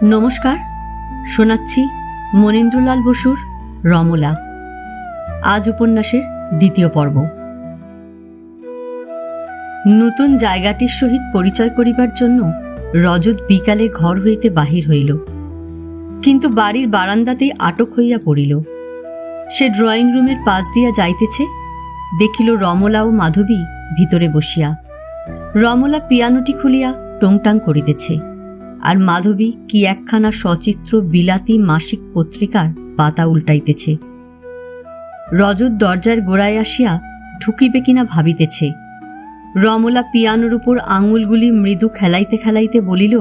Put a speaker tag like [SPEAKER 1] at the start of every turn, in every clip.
[SPEAKER 1] নমস্কার, শোনাচ্ছি মনীন্দ্রলাল বসুর রমলা। আজ উপন্যাসের দ্বিতীয় পর্ব। নূতন জায়গাটির সহিত পরিচয় করিবার জন্য রজত বিকালে ঘর হইতে বাহির হইল, কিন্তু বাড়ির বারান্দাতেই আটক হইয়া পড়িল। সে ড্রয়িং রুমের পাশ দিয়া যাইতেছে, দেখিল রমলা ও মাধবী ভিতরে বসিয়া। রমলা পিয়ানোটি খুলিয়া টংটাং করিতেছে, আর মাধবী কি একখানা সচিত্র বিলাতি মাসিক পত্রিকার পাতা উল্টাইতেছে। রজত দরজার গোড়ায় আসিয়া ঢুকিবে কিনা ভাবিতেছে। রমলা পিয়ানোর উপর আঙুলগুলি মৃদু খেলাইতে খেলাইতে বলিল,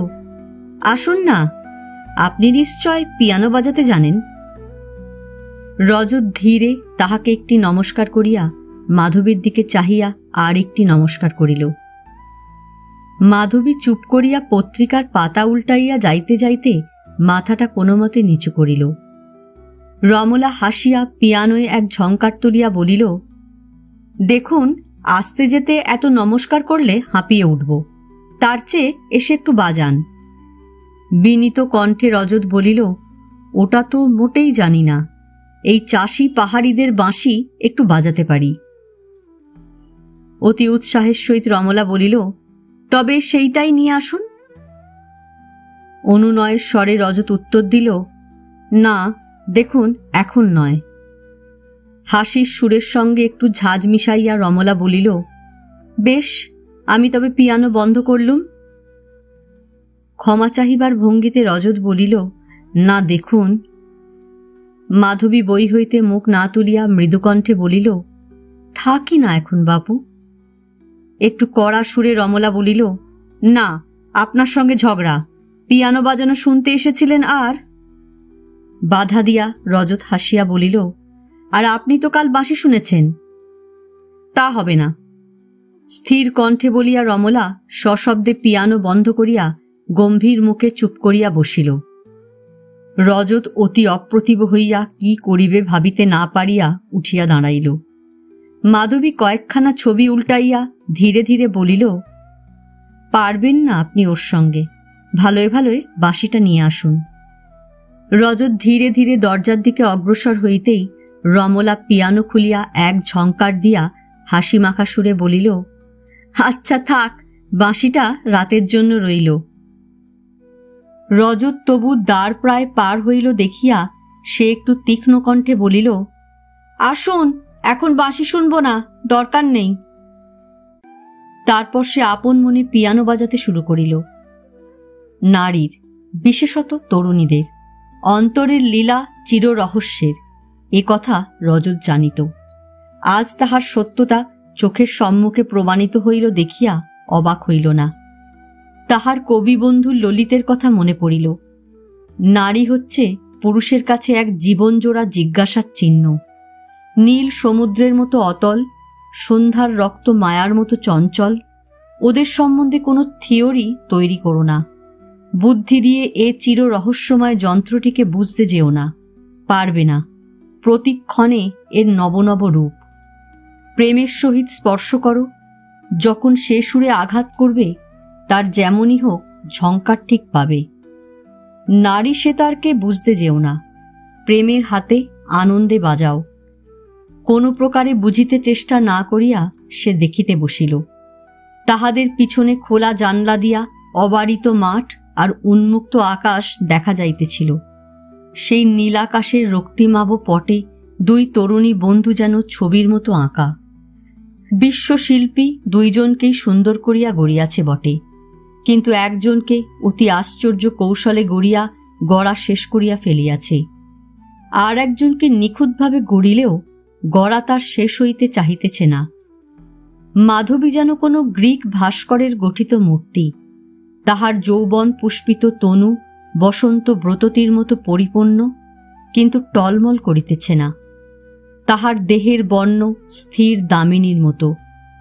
[SPEAKER 1] আসুন না, আপনি নিশ্চয় পিয়ানো বাজাতে জানেন। রজত ধীরে তাহাকে একটি নমস্কার করিয়া মাধবীর দিকে চাহিয়া আর একটি নমস্কার করিল। মাধবী চুপ করিয়া পত্রিকার পাতা উল্টাইয়া যাইতে যাইতে মাথাটা কোনোমতে নিচু করিল। রমলা হাসিয়া পিয়ানোয় এক ঝংকার তুলিয়া বলিল, দেখুন, আসতে যেতে এত নমস্কার করলে হাঁপিয়ে উঠব, তার চেয়ে এসে একটু বাজান। বিনীত কণ্ঠে রজত বলিল, ওটা তো মোটেই জানি না, এই চাষি পাহাড়িদের বাঁশি একটু বাজাতে পারি। অতি উৎসাহের সহিত রমলা বলিল, তবে সেইটাই নিয়ে আসুন। অনুনয়ের স্বরে রজত উত্তর দিল, না, দেখুন, এখন নয়। হাসির সুরের সঙ্গে একটু ঝাঁজ মিশাইয়া রমলা বলিল, বেশ, আমি তবে পিয়ানো বন্ধ করলুম। ক্ষমা চাহিবার ভঙ্গিতে রজত বলিল, না, দেখুন। মাধবী বই হইতে মুখ না তুলিয়া মৃদুকণ্ঠে বলিল, থাকি না এখন বাপু। একটু কড়া সুরে রমলা বলিল, না, আপনার সঙ্গে ঝগড়া, পিয়ানো বাজানো শুনতে এসেছিলেন। আর বাধা দিয়া রজত হাসিয়া বলিল, আর আপনি তো কাল বাঁশি শুনেছেন। তা হবে না। স্থির কণ্ঠে বলিয়া রমলা সশব্দে পিয়ানো বন্ধ করিয়া গম্ভীর মুখে চুপ করিয়া বসিল। রজত অতি অপ্রতিভ হইয়া কি করিবে ভাবিতে না পারিয়া উঠিয়া দাঁড়াইল। মাধবী কয়েকখানা ছবি উল্টাইয়া ধীরে ধীরে বলিল, পারবেন না আপনি ওর সঙ্গে, ভালোয় ভালোয় বাঁশিটা নিয়ে আসুন। রজত ধীরে ধীরে দরজার দিকে অগ্রসর হইতেই রমলা পিয়ানো খুলিয়া এক ঝংকার দিয়া হাসি মাখা সুরে বলিল, আচ্ছা থাক, বাঁশিটা রাতের জন্য রইল। রজত তবু দ্বার প্রায় পার হইল দেখিয়া সে একটু তীক্ষ্ণ কণ্ঠে বলিল, আসুন, এখন বাঁশি শুনব না, দরকার নেই। তারপর সে আপন মনে পিয়ানো বাজাতে শুরু করিল। নারীর, বিশেষত তরুণীদের অন্তরের লীলা চির রহস্যের, এ কথা রজত জানিত। আজ তাহার সত্যতা চোখের সম্মুখে প্রমাণিত হইল দেখিয়া অবাক হইল না। তাহার কবি বন্ধু ললিতের কথা মনে পড়িল। নারী হচ্ছে পুরুষের কাছে এক জীবনজোড়া জিজ্ঞাসার চিহ্ন। নীল সমুদ্রের মতো অতল, সন্ধ্যার রক্ত মায়ার মতো চঞ্চল। ওদের সম্বন্ধে কোনো থিওরি তৈরি করো না। বুদ্ধি দিয়ে এ চির রহস্যময় যন্ত্রটিকে বুঝতে যেও না, পারবে না। প্রতিক্ষণে এর নবনব রূপ। প্রেমের সহিত স্পর্শ করো, যখন সে সুরে আঘাত করবে তার যেমনই হোক ঝংকার ঠিক পাবে। নারী সেতারকে বুঝতে যেও না, প্রেমের হাতে আনন্দে বাজাও। কোনো প্রকারে বুঝিতে চেষ্টা না করিয়া সে দেখিতে বসিল। তাহাদের পিছনে খোলা জানলা দিয়া অবারিত মাঠ আর উন্মুক্ত আকাশ দেখা যাইতেছিল। সেই নীলাকাশের রক্তিমাভ পটে দুই তরুণী বন্ধু যেন ছবির মতো আঁকা। বিশ্বশিল্পী দুইজনকেই সুন্দর করিয়া গড়িয়াছে বটে, কিন্তু একজনকে অতি আশ্চর্য কৌশলে গড়া শেষ করিয়া ফেলিয়াছে। আর একজনকে নিখুঁতভাবে গড়িলেও গড়া তার শেষ হইতে চাহিতেছে না। মাধবী যেন কোনো গ্রিক ভাস্করের গঠিত মূর্তি। তাহার যৌবন পুষ্পিত তনু বসন্ত ব্রততির মতো পরিপূর্ণ, কিন্তু টলমল করিতেছে না। তাহার দেহের বর্ণ স্থির দামিনীর মতো,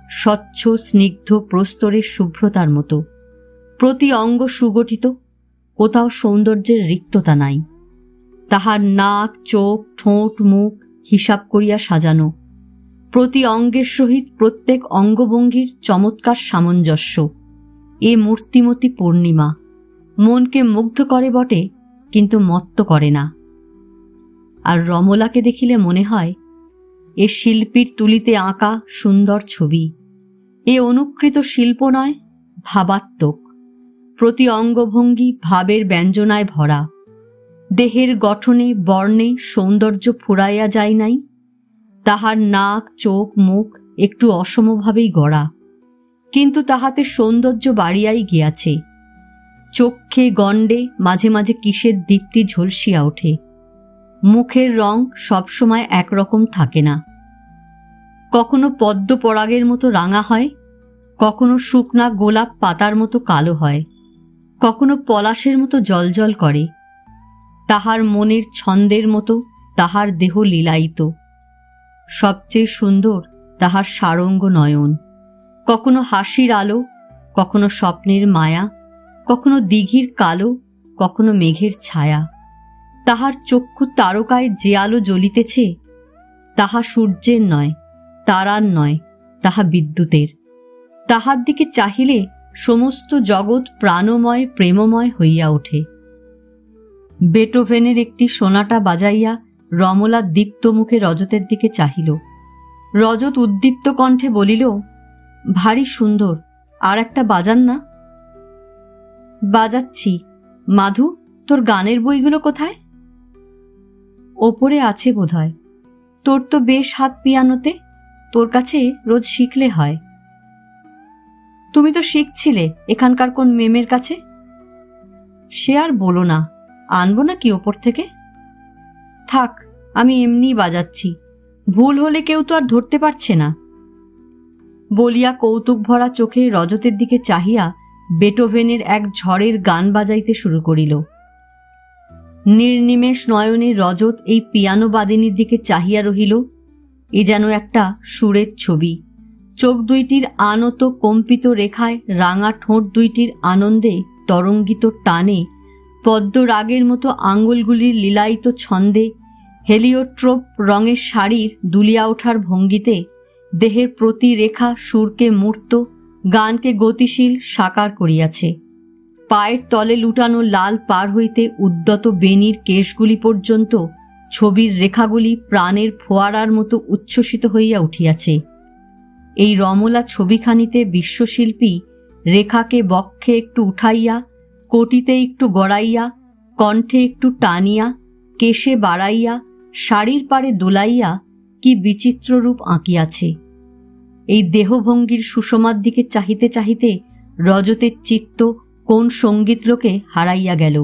[SPEAKER 1] স্বচ্ছ স্নিগ্ধ প্রস্তরের শুভ্রতার মতো। প্রতি অঙ্গ সুগঠিত, কোথাও সৌন্দর্যের রিক্ততা নাই। তাহার নাক, চোখ, ঠোঁট, মুখ হিসাব করিয়া সাজানো। প্রতি অঙ্গের সহিত প্রত্যেক অঙ্গভঙ্গির চমৎকার সামঞ্জস্য। এ মূর্তিমতী পূর্ণিমা, মনকে মুগ্ধ করে বটে, কিন্তু মত্ত করে না। আর রমলাকে দেখিলে মনে হয় এ শিল্পীর তুলিতে আঁকা সুন্দর ছবি। এ অনুকৃত শিল্প নয়, ভাবাত্মক। প্রতি অঙ্গভঙ্গি ভাবের ব্যঞ্জনায় ভরা। দেহের গঠনে বর্ণে সৌন্দর্য ফুরাইয়া যায় নাই। তাহার নাক, চোখ, মুখ একটু অসমভাবেই গড়া, কিন্তু তাহাতে সৌন্দর্য বাড়িয়াই গিয়াছে। চক্ষে গণ্ডে মাঝে মাঝে কিসের দীপ্তি ঝলসিয়া ওঠে। মুখের রং সবসময় একরকম থাকে না। কখনো পদ্ম পরাগের মতো রাঙা হয়, কখনো শুকনা গোলাপ পাতার মতো কালো হয়, কখনো পলাশের মতো জলজল করে। তাহার মনের ছন্দের মতো তাহার দেহ লীলায়িত। সবচেয়ে সুন্দর তাহার সারঙ্গ নয়ন, কখনো হাসির আলো, কখনো স্বপ্নের মায়া, কখনো দিঘির কালো, কখনো মেঘের ছায়া। তাহার চক্ষু তারকায় যে আলো জ্বলিতেছে, তাহা সূর্যের নয়, তারার নয়, তাহা বিদ্যুতের। তাহার দিকে চাহিলে সমস্ত জগৎ প্রাণময় প্রেমময় হইয়া ওঠে। বেটোভেনের একটি সোনাটা বাজাইয়া রমলা দীপ্ত মুখে রজতের দিকে চাহিল। রজত উদ্দীপ্ত কণ্ঠে বলিল, ভারী সুন্দর, আর একটা বাজান না? বাজাচ্ছি। মাধু, তোর গানের বইগুলো কোথায়? ওপরে আছে বোধহয়। তোর তো বেশ হাত পিয়ানোতে, তোর কাছে রোজ শিখলে হয়। তুমি তো শিখছিলে এখানকার কোন মেমের কাছে। সে আর বলো না, আনবো নাকি ওপর থেকে? থাক, আমি এমনিই বাজাচ্ছি, ভুল হলে কেউ তো আর ধরতে পারছে না। বলিয়া কৌতুক ভরা চোখে রজতের দিকে চাহিয়া বেটোভেনের এক ঝড়ের গান বাজাইতে শুরু করিল। নির্নিমেষ নয়নে রজত এই পিয়ানো বাদিনীর দিকে চাহিয়া রহিল। এ যেন একটা সুরের ছবি। চোখ দুইটির আনত কম্পিত রেখায় রাঙা ঠোঁট দুইটির আনন্দে তরঙ্গিত টানে, পদ্ম রাগের মতো আঙ্গুলগুলির লীলায়িত ছন্দে, হেলিওট্রোপ রঙের শাড়ির দুলিয়া ওঠার ভঙ্গিতে দেহের প্রতি রেখা সুরকে মূর্ত, গানকে গতিশীল সাকার করিয়াছে। পায়ের তলে লুটানো লাল পার হইতে উদ্যত বেনির কেশগুলি পর্যন্ত ছবির রেখাগুলি প্রাণের ফোয়ারার মতো উচ্ছ্বসিত হইয়া উঠিয়াছে। এই রমলা ছবিখানিতে বিশ্বশিল্পী রেখাকে বক্ষে একটু উঠাইয়া, কোটিতে একটু গড়াইয়া, কণ্ঠে একটু টানিয়া, কেশে বাড়াইয়া, শাড়ির পাড়ে দোলাইয়া কি বিচিত্র রূপ আঁকিয়াছে। এই দেহভঙ্গির সুষমার দিকে চাহিতে চাহিতে রজতের চিত্ত কোন সঙ্গীত লোকে হারাইয়া গেল।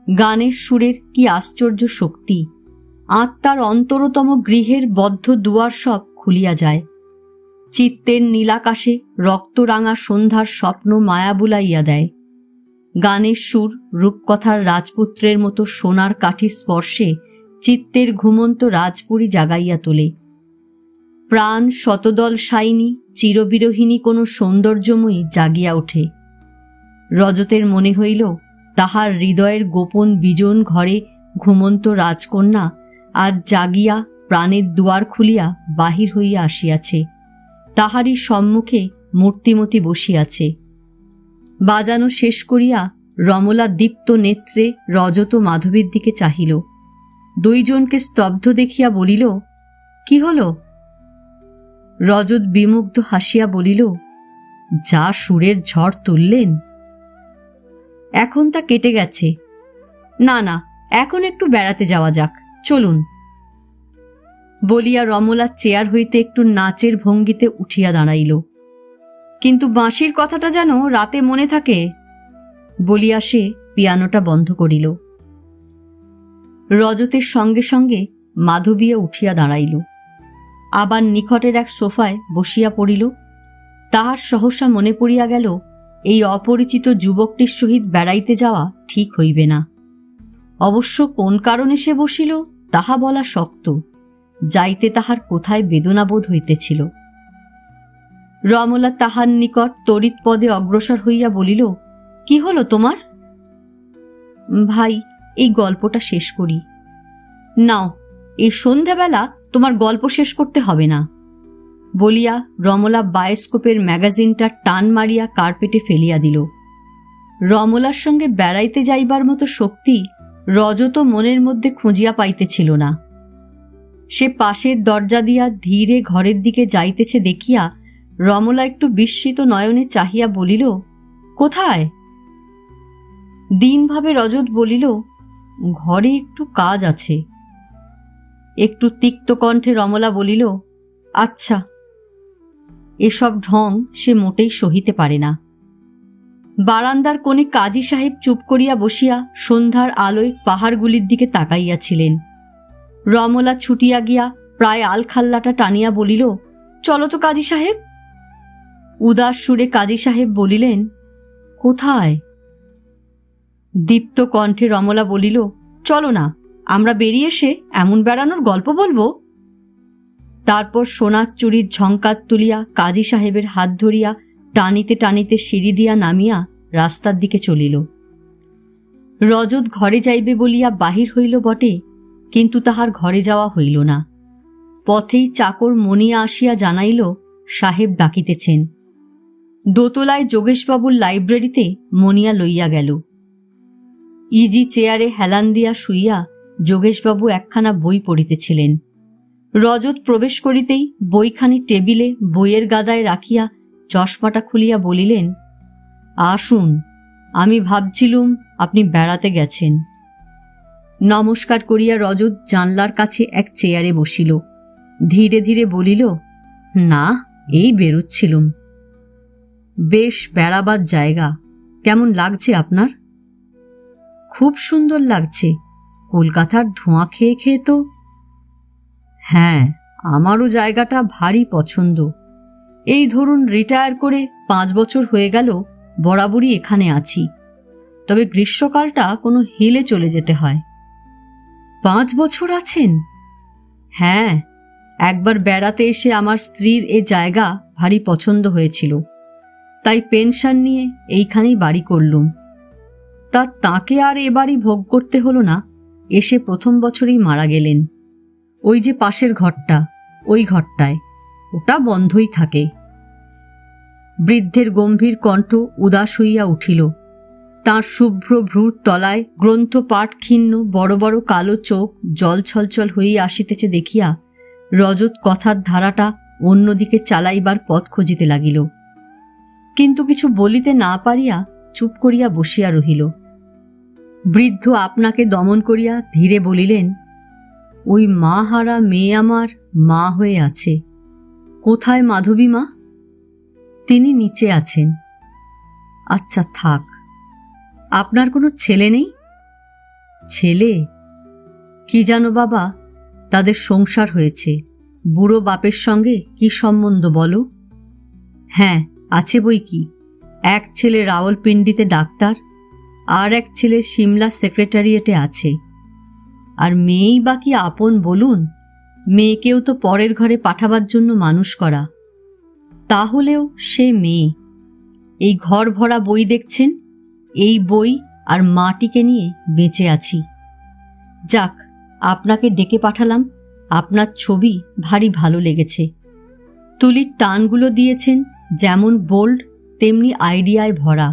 [SPEAKER 1] গানের সুরের কি আশ্চর্য শক্তি! আত্মার অন্তরতম গৃহের বদ্ধ দুয়ার সব খুলিয়া যায়। চিত্তের নীলাকাশে রক্তরাঙা সন্ধ্যার স্বপ্ন মায়া বুলাইয়া দেয়। গানের সুর রূপকথার রাজপুত্রের মতো সোনার কাঠির স্পর্শে চিত্তের ঘুমন্ত রাজপুরী জাগাইয়া তোলে। প্রাণ শতদল সাইনী চিরবিরহিনী কোনো সৌন্দর্যময়ী জাগিয়া ওঠে। রজতের মনে হইল তাহার হৃদয়ের গোপন বিজন ঘরে ঘুমন্ত রাজকন্যা আজ জাগিয়া প্রাণের দুয়ার খুলিয়া বাহির হইয়া আসিয়াছে। তাহারই সম্মুখে মূর্তিমতি বসিয়াছে। বাজানো শেষ করিয়া রমলা দীপ্ত নেত্রে রজত মাধবীর দিকে চাহিল। দুইজনকে স্তব্ধ দেখিয়া বলিল, কি হল? রজত বিমুগ্ধ হাসিয়া বলিল, যা সুরের ঝড় তুললেন। এখন তা কেটে গেছে। না না, এখন একটু বেড়াতে যাওয়া যাক, চলুন। বলিয়া রমলা চেয়ার হইতে একটু নাচের ভঙ্গিতে উঠিয়া দাঁড়াইল। কিন্তু বাঁশির কথাটা যেন রাতে মনে থাকে বলিয়া সে পিয়ানোটা বন্ধ করিল। রজতের সঙ্গে সঙ্গে মাধবীও উঠিয়া দাঁড়াইল। আবার নিকটের এক সোফায় বসিয়া পড়িল। তাহার সহসা মনে পড়িয়া গেল এই অপরিচিত যুবকটির সহিত বেড়াইতে যাওয়া ঠিক হইবে না। অবশ্য কোন কারণে সে বসিল তাহা বলা শক্ত। যাইতে তাহার কোথায় বেদনাবোধ হইতেছিল। রমলা তাহার নিকট তড়িৎ পদে অগ্রসর হইয়া বলিল, কি হলো তোমার? ভাই, এই গল্পটা শেষ করি। নাও, এই সন্ধ্যাবেলা তোমার গল্প শেষ করতে হবে না বলিয়া রমলা বায়োস্কোপের ম্যাগাজিনটা টান মারিয়া কার্পেটে ফেলিয়া দিল। রমলার সঙ্গে বেড়াইতে যাইবার মতো শক্তি রজত মনের মধ্যে খুঁজিয়া পাইতেছিল না। সে পাশের দরজা দিয়া ধীরে ঘরের দিকে যাইতেছে দেখিয়া রমলা একটু বিস্মিত নয়নে চাহিয়া বলিল, কোথায়? দীনভাবে রজত বলিল, ঘরে একটু কাজ আছে। একটু তিক্ত কণ্ঠে রমলা বলিল, আচ্ছা। এসব ঢং সে মোটেই সহিতে পারে না। বারান্দার কোণে কাজী সাহেব চুপ করিয়া বসিয়া সন্ধ্যার আলোয় পাহাড়গুলির দিকে তাকাইয়াছিলেন। রমলা ছুটিয়া গিয়া প্রায় আলখাল্লাটা টানিয়া বলিল, চলো তো কাজী সাহেব। উদাস সুরে কাজী সাহেব বলিলেন, কোথায়? দীপ্ত কণ্ঠে রমলা বলিল, চলো না, আমরা বেরিয়ে এসে এমন বেড়ানোর গল্প বলবো। তারপর সোনার চুরির ঝঙ্কার তুলিয়া কাজী সাহেবের হাত ধরিয়া টানিতে টানিতে সিঁড়ি দিয়া নামিয়া রাস্তার দিকে চলিল। রজত ঘরে যাইবে বলিয়া বাহির হইল বটে, কিন্তু তাহার ঘরে যাওয়া হইল না। পথেই চাকর মনিয়া আসিয়া জানাইল, সাহেব ডাকিতেছেন। দোতলায় যোগেশবাবুর লাইব্রেরিতে মনিয়া লইয়া গেল। ইজি চেয়ারে হেলান দিয়া শুইয়া যোগেশবাবু একখানা বই পড়িতেছিলেন। রজত প্রবেশ করিতেই বইখানি টেবিলে বইয়ের গাদায় রাখিয়া চশমাটা খুলিয়া বলিলেন, আসুন, আমি ভাবছিলুম আপনি বেড়াতে গেছেন। নমস্কার করিয়া রজত জানলার কাছে এক চেয়ারে বসিল। ধীরে ধীরে বলিল, না, এই বেরোচ্ছিলুম। বেশ বেড়াবার জায়গা। কেমন লাগছে আপনার? খুব সুন্দর লাগছে। কলকাতার ধোঁয়া খেয়ে খেয়ে তো। হ্যাঁ, আমারও জায়গাটা ভারী পছন্দ। এই ধরুন রিটায়ার করে 5 বছর হয়ে গেল বরাবরই এখানে আছি। তবে গ্রীষ্মকালটা কোনো হিলে চলে যেতে হয়। 5 বছর আছেন? হ্যাঁ, একবার বেড়াতে এসে আমার স্ত্রীর এ জায়গা ভারী পছন্দ হয়েছিল, তাই পেনশন নিয়ে এইখানেই বাড়ি করলুম। তা তাকে আর এ বাড়ি ভোগ করতে হলো না। এসে প্রথম বছরেই মারা গেলেন। ওই যে পাশের ঘরটা, ওই ঘরটায়, ওটা বন্ধই থাকে। বৃদ্ধের গম্ভীর কণ্ঠ উদাস হইয়া উঠিল। তাঁর শুভ্র ভ্রুর তলায় গ্রন্থপাঠ ক্ষীণ বড় বড় কালো চোখ জল ছলছল হইয়া আসিতেছে দেখিয়া রজত কথার ধারাটা অন্যদিকে চালাইবার পথ খুঁজিতে লাগিল। কিন্তু কিছু বলিতে না পারিয়া চুপ করিয়া বসিয়া রহিল। বৃদ্ধ আপনাকে দমন করিয়া ধীরে বলিলেন, ওই মা হারা মেয়ে আমার মা হয়ে আছে। কোথায় মাধবী মা? তিনি নিচে আছেন। আচ্ছা, থাক। আপনার কোনো ছেলে নেই? ছেলে? কি জানো বাবা, তাদের সংসার হয়েছে। বুড়ো বাপের সঙ্গে কি সম্বন্ধ বলো? হ্যাঁ, আছে বই কি। এক ছেলে রাওয়ালপিন্ডিতে ডাক্তার, আর এক ছেলে সিমলা সেক্রেটারিয়েটে আছে। আর মেয়েই বা কি আপন বলুন? মেয়েকেও তো পরের ঘরে পাঠাবার জন্য মানুষ করা। তাহলেও সে মেয়ে। এই ঘর ভরা বই দেখছেন, এই বই আর মাটিকে নিয়ে বেঁচে আছি। যাক, আপনাকে ডেকে পাঠালাম। আপনার ছবি ভারী ভালো লেগেছে। তুলির টানগুলো দিয়েছেন যেমন বোল্ড, তেমনি আইডিয়ায় ভরা।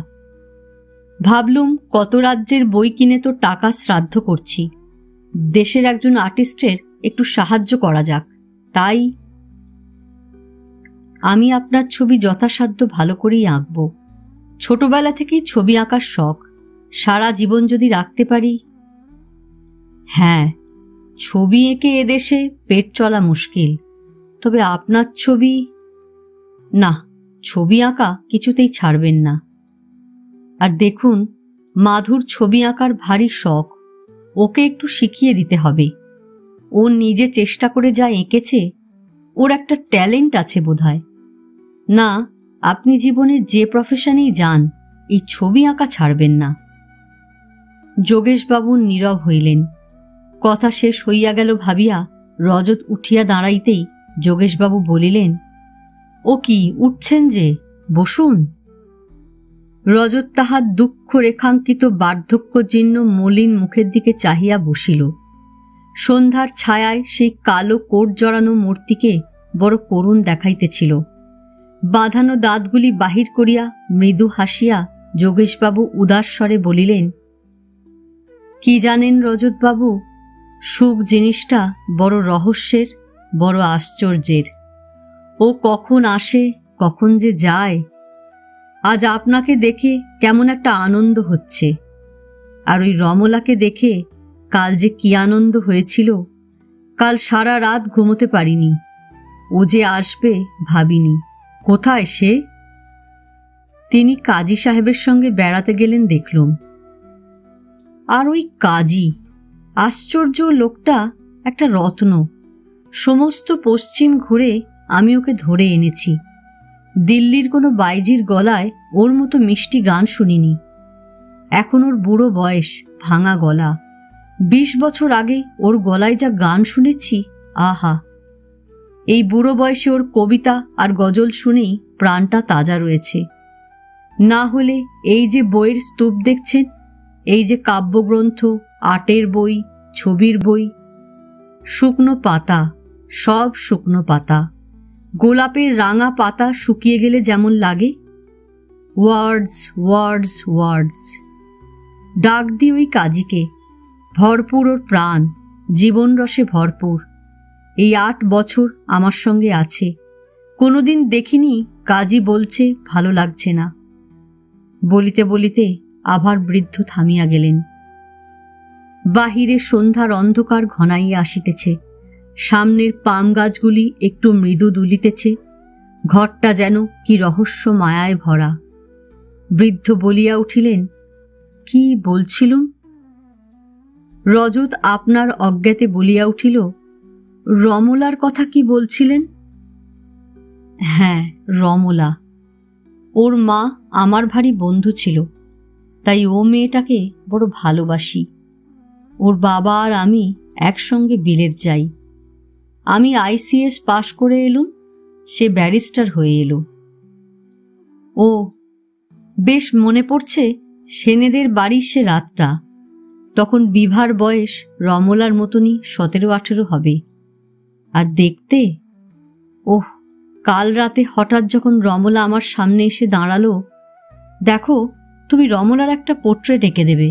[SPEAKER 1] ভাবলুম কত রাজ্যের বই কিনে তো টাকা শ্রাদ্ধ করছি, দেশের একজন আর্টিস্টের একটু সাহায্য করা যাক। তাই আমি আপনার ছবি যথাসাধ্য ভালো করেই আঁকব। ছোটবেলা থেকেই ছবি আঁকার শখ, সারা জীবন যদি রাখতে পারি। হ্যাঁ, ছবি এঁকে এদেশে পেট চলা মুশকিল। তবে আপনার ছবি, না, ছবি আঁকা কিছুতেই ছাড়বেন না। আর দেখুন, মাধুর ছবি আঁকার ভারী শখ, ওকে একটু শিখিয়ে দিতে হবে। ও নিজে চেষ্টা করে যা এঁকেছে, ওর একটা ট্যালেন্ট আছে বোধহয়। না, আপনি জীবনে যে প্রফেশনেই যান, এই ছবি আঁকা ছাড়বেন না। যোগেশবাবু নীরব হইলেন। কথা শেষ হইয়া গেল ভাবিয়া রজত উঠিয়া দাঁড়াইতেই যোগেশবাবু বলিলেন, ও কি, উঠছেন যে? বসুন। রজত তাহার দুঃখ রেখাঙ্কিত বার্ধক্যজীর্ণ মলিন মুখের দিকে চাহিয়া বসিল। সন্ধ্যার ছায়ায় সেই কালো কোট জড়ানো মূর্তিকে বড় করুণ দেখাইতেছিল। বাঁধানো দাঁতগুলি বাহির করিয়া মৃদু হাসিয়া যোগেশবাবু উদাস স্বরে বলিলেন, কি জানেন রজতবাবু, সুখ জিনিসটা বড় রহস্যের, বড় আশ্চর্যের। ও কখন আসে, কখন যে যায়। আজ আপনাকে দেখে কেমন একটা আনন্দ হচ্ছে, আর ওই রমলাকে দেখে কাল যে কি আনন্দ হয়েছিল। কাল সারা রাত ঘুমোতে পারিনি। ও যে আসবে ভাবিনি। কোথায় সে? তিনি কাজী সাহেবের সঙ্গে বেড়াতে গেলেন দেখলুম। আর ওই কাজী, আশ্চর্য লোকটা, একটা রত্ন। সমস্ত পশ্চিম ঘুরে আমি ওকে ধরে এনেছি। দিল্লির কোনো বাইজির গলায় ওর মতো মিষ্টি গান শুনিনি। এখন ওর বুড়ো বয়স, ভাঙা গলা। 20 বছর আগে ওর গলায় যা গান শুনেছি, আহা! এই বুড়ো বয়সে ওর কবিতা আর গজল শুনেই প্রাণটা তাজা রয়েছে। না হলে এই যে বইয়ের স্তূপ দেখছেন, এই যে কাব্যগ্রন্থ, আর্টের বই, ছবির বই, শুকনো পাতা, সব শুকনো পাতা। গোলাপের রাঙা পাতা শুকিয়ে গেলে যেমন লাগে। ওয়ার্ডস, ওয়ার্ডস, ওয়ার্ডস। ডাক দি ওই কাজীকে। ভরপুর ওর প্রাণ, জীবন রসে ভরপুর। এই 8 বছর আমার সঙ্গে আছে। কোনোদিন দেখিনি কাজী বলছে ভালো লাগছে না। বলিতে বলিতে আবার বৃদ্ধ থামিয়া গেলেন। বাহিরে সন্ধ্যার অন্ধকার ঘনাইয়া আসিতেছে। সামনের পাম গাছগুলি একটু মৃদু দুলিতেছে। ঘরটা যেন কি রহস্য মায়ায় ভরা। বৃদ্ধ বলিয়া উঠিলেন, কি বলছিলুম? রজত আপনার অজ্ঞাতে বলিয়া উঠিল, রমলার কথা কি বলছিলেন? হ্যাঁ, রমলা। ওর মা আমার ভারী বন্ধু ছিল, তাই ও মেয়েটাকে বড় ভালোবাসি। ওর বাবা আর আমি একসঙ্গে বিলেত যাই। আমি ICS পাশ করে এলুম, সে ব্যারিস্টার হয়ে এলো। ও, বেশ মনে পড়ছে সেনেদের বাড়ির সে রাতটা। তখন বিভার বয়স রমলার মতনই 17-18 হবে। আর দেখতে, ওহ, কাল রাতে হঠাৎ যখন রমলা আমার সামনে এসে দাঁড়ালো, দেখো তুমি রমলার একটা পোর্ট্রেট এঁকে দেবে।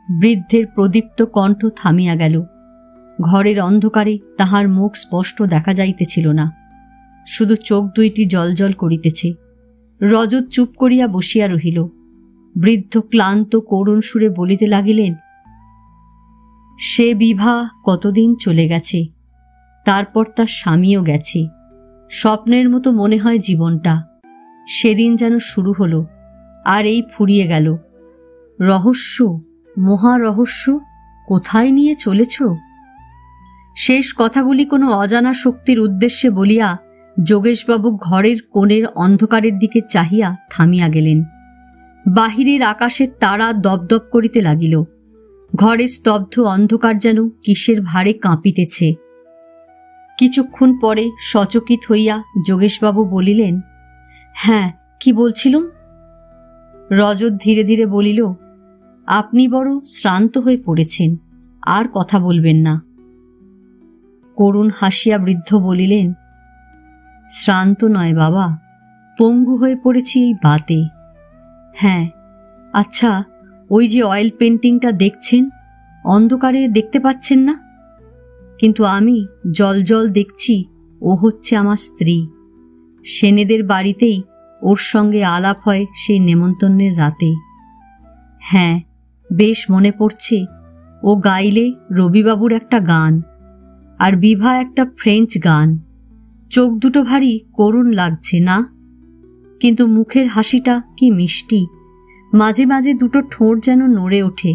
[SPEAKER 1] বৃদ্ধের প্রদীপ্ত কণ্ঠ থামিয়া গেল। ঘরের অন্ধকারে তাহার মুখ স্পষ্ট দেখা যাইতেছিল না, শুধু চোখ দুইটি জলজল করিতেছে। রজত চুপ করিয়া বসিয়া রহিল। বৃদ্ধ ক্লান্ত করুণ সুরে বলিতে লাগিলেন, সে বিভা কতদিন চলে গেছে, তারপর তার স্বামীও গেছে। স্বপ্নের মতো মনে হয় জীবনটা। সেদিন যেন শুরু হলো, আর এই ফুরিয়ে গেল। রহস্য, মহারহস্য, কোথায় নিয়ে চলেছ? শেষ কথাগুলি কোনো অজানা শক্তির উদ্দেশ্যে বলিয়া যোগেশবাবু ঘরের কোণের অন্ধকারের দিকে চাহিয়া থামিয়া গেলেন। বাহিরের আকাশের তারা দপদপ করিতে লাগিল। ঘরের স্তব্ধ অন্ধকার যেন কিসের ভারে কাঁপিতেছে। কিছুক্ষণ পরে সচকিত হইয়া যোগেশবাবু বলিলেন, হ্যাঁ, কি বলছিলুম? রজত ধীরে ধীরে বলিল, আপনি বড় শ্রান্ত হয়ে পড়েছেন, আর কথা বলবেন না। করুণ হাসিয়া বৃদ্ধ বলিলেন, শ্রান্ত নয় বাবা, পঙ্গু হয়ে পড়েছি এই বাতে। হ্যাঁ, আচ্ছা, ওই যে অয়েল পেন্টিংটা দেখছেন, অন্ধকারে দেখতে পাচ্ছেন না, কিন্তু আমি জল জল দেখছি ও হচ্ছে আমার স্ত্রী। সেনেদের বাড়িতেই ওর সঙ্গে আলাপ হয় সেই নেমন্তন্নের রাতে। হ্যাঁ, বেশ মনে পড়ছে, ও গাইলে রবিবাবুর একটা গান, আর বিভা একটা ফ্রেঞ্চ গান। চোখ দুটো ভারী করুণ লাগছে না, কিন্তু মুখের হাসিটা কি মিষ্টি। মাঝে মাঝে দুটো ঠোঁট যেন নড়ে ওঠে।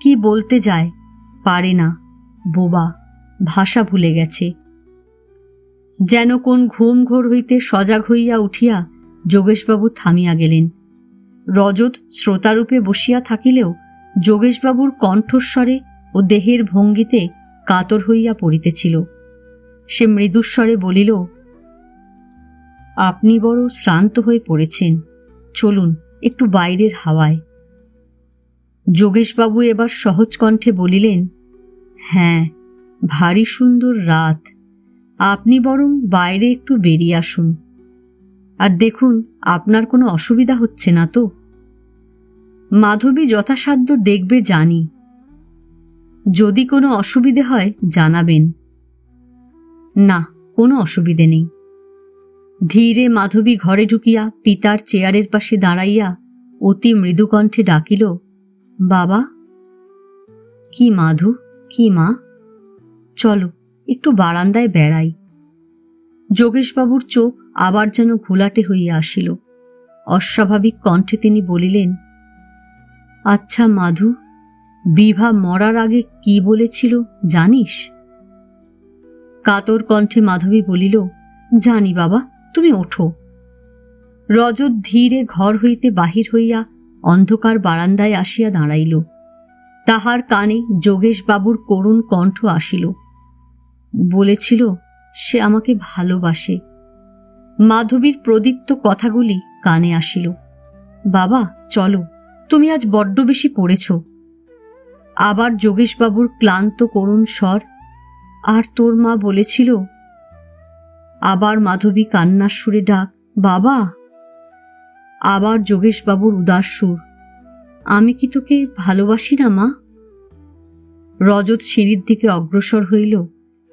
[SPEAKER 1] কি বলতে যায়, পারে না, বোবা, ভাষা ভুলে গেছে। যেন কোন ঘুম ঘোর হইতে সজাগ হইয়া উঠিয়া যোগেশবাবু থামিয়া গেলেন। রজত শ্রোতারূপে বসিয়া থাকিলেও যোগেশবাবুর কণ্ঠস্বরে ও দেহের ভঙ্গিতে কাতর হইয়া পড়িতেছিল। সে মৃদুস্বরে বলিল, আপনি বড় শ্রান্ত হয়ে পড়েছেন, চলুন একটু বাইরের হাওয়ায়। যোগেশবাবু এবার সহজ কণ্ঠে বলিলেন, হ্যাঁ, ভারী সুন্দর রাত, আপনি বরং বাইরে একটু বেরিয়ে আসুন। আর দেখুন আপনার কোনো অসুবিধা হচ্ছে না তো? মাধবী যথাসাধ্য দেখবে জানি। যদি কোনো অসুবিধে হয় জানাবেন। না, কোনো অসুবিধে নেই। ধীরে মাধবী ঘরে ঢুকিয়া পিতার চেয়ারের পাশে দাঁড়াইয়া অতি মৃদুকণ্ঠে ডাকিল, বাবা। কি মাধু, কি মা? চলো একটু বারান্দায় বেড়াই। যোগেশবাবুর চোখ আবার যেন ঘোলাটে হইয়া আসিল। অস্বাভাবিক কণ্ঠে তিনি বলিলেন, আচ্ছা মাধু, বিভা মরার আগে কি বলেছিল জানিস? কাতর কণ্ঠে মাধবী বলিল, জানি বাবা, তুমি ওঠো। রজত ধীরে ঘর হইতে বাহির হইয়া অন্ধকার বারান্দায় আসিয়া দাঁড়াইল। তাহার কানে যোগেশবাবুর করুণ কণ্ঠ আসিল। বলেছিল সে আমাকে ভালোবাসে। মাধবীর প্রদীপ্ত কথাগুলি কানে আসিল। বাবা চলো, তুমি আজ বড্ড বেশি পড়েছ। আবার যোগেশবাবুর ক্লান্ত করুণ স্বর, আর তোর মা বলেছিল। আবার মাধবী কান্নার সুরে ডাক, বাবা। আবার যোগেশবাবুর উদাস সুর, আমি কি তোকে ভালোবাসি না মা? রজত সিঁড়ির দিকে অগ্রসর হইল,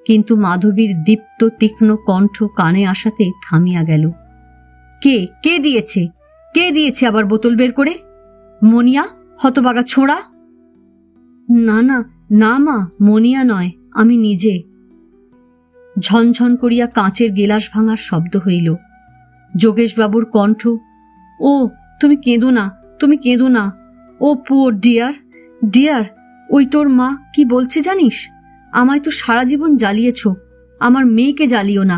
[SPEAKER 1] কিন্তু মাধবীর দীপ্ত তীক্ষ্ণ কণ্ঠ কানে আসাতে থামিয়া গেল। কে কে দিয়েছে? কে দিয়েছে আবার বোতল বের করে? মনিয়া, হতবাগা ছোঁড়া। না না না মা, মনিয়া নয়, আমি নিজে। ঝনঝন করিয়া কাঁচের গেলাস ভাঙার শব্দ হইল। যোগেশবাবুর কণ্ঠ, ও তুমি কেঁদো না, তুমি কেঁদো না। ও পুয়ার ডিয়ার, ডিয়ার। ওই তোর মা কি বলছে জানিস? আমায় তো সারা জীবন জ্বালিয়েছ, আমার মেয়েকে জ্বালিও না।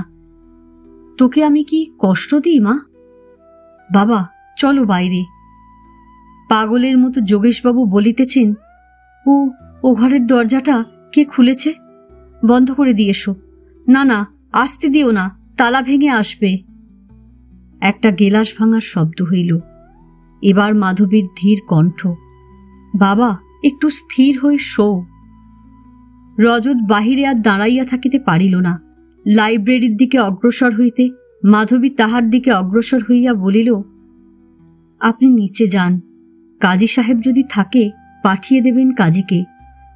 [SPEAKER 1] তোকে আমি কি কষ্ট দিই মা? বাবা চলো বাইরে। পাগলের মতো যোগেশবাবু বলিতেছেন, ও ও ঘরের দরজাটা কে খুলেছে? বন্ধ করে দিয়ে এসো। না না, আসতে দিও না, তালা ভেঙে আসবে। একটা গেলাস ভাঙার শব্দ হইল। এবার মাধবীর ধীর কণ্ঠ, বাবা একটু স্থির হয়ে শো। রজত বাহিরে আর দাঁড়াইয়া থাকিতে পারিল না। লাইব্রেরির দিকে অগ্রসর হইতে মাধবী তাহার দিকে অগ্রসর হইয়া বলিল, আপনি নিচে যান। কাজী সাহেব যদি থাকে পাঠিয়ে দেবেন কাজীকে।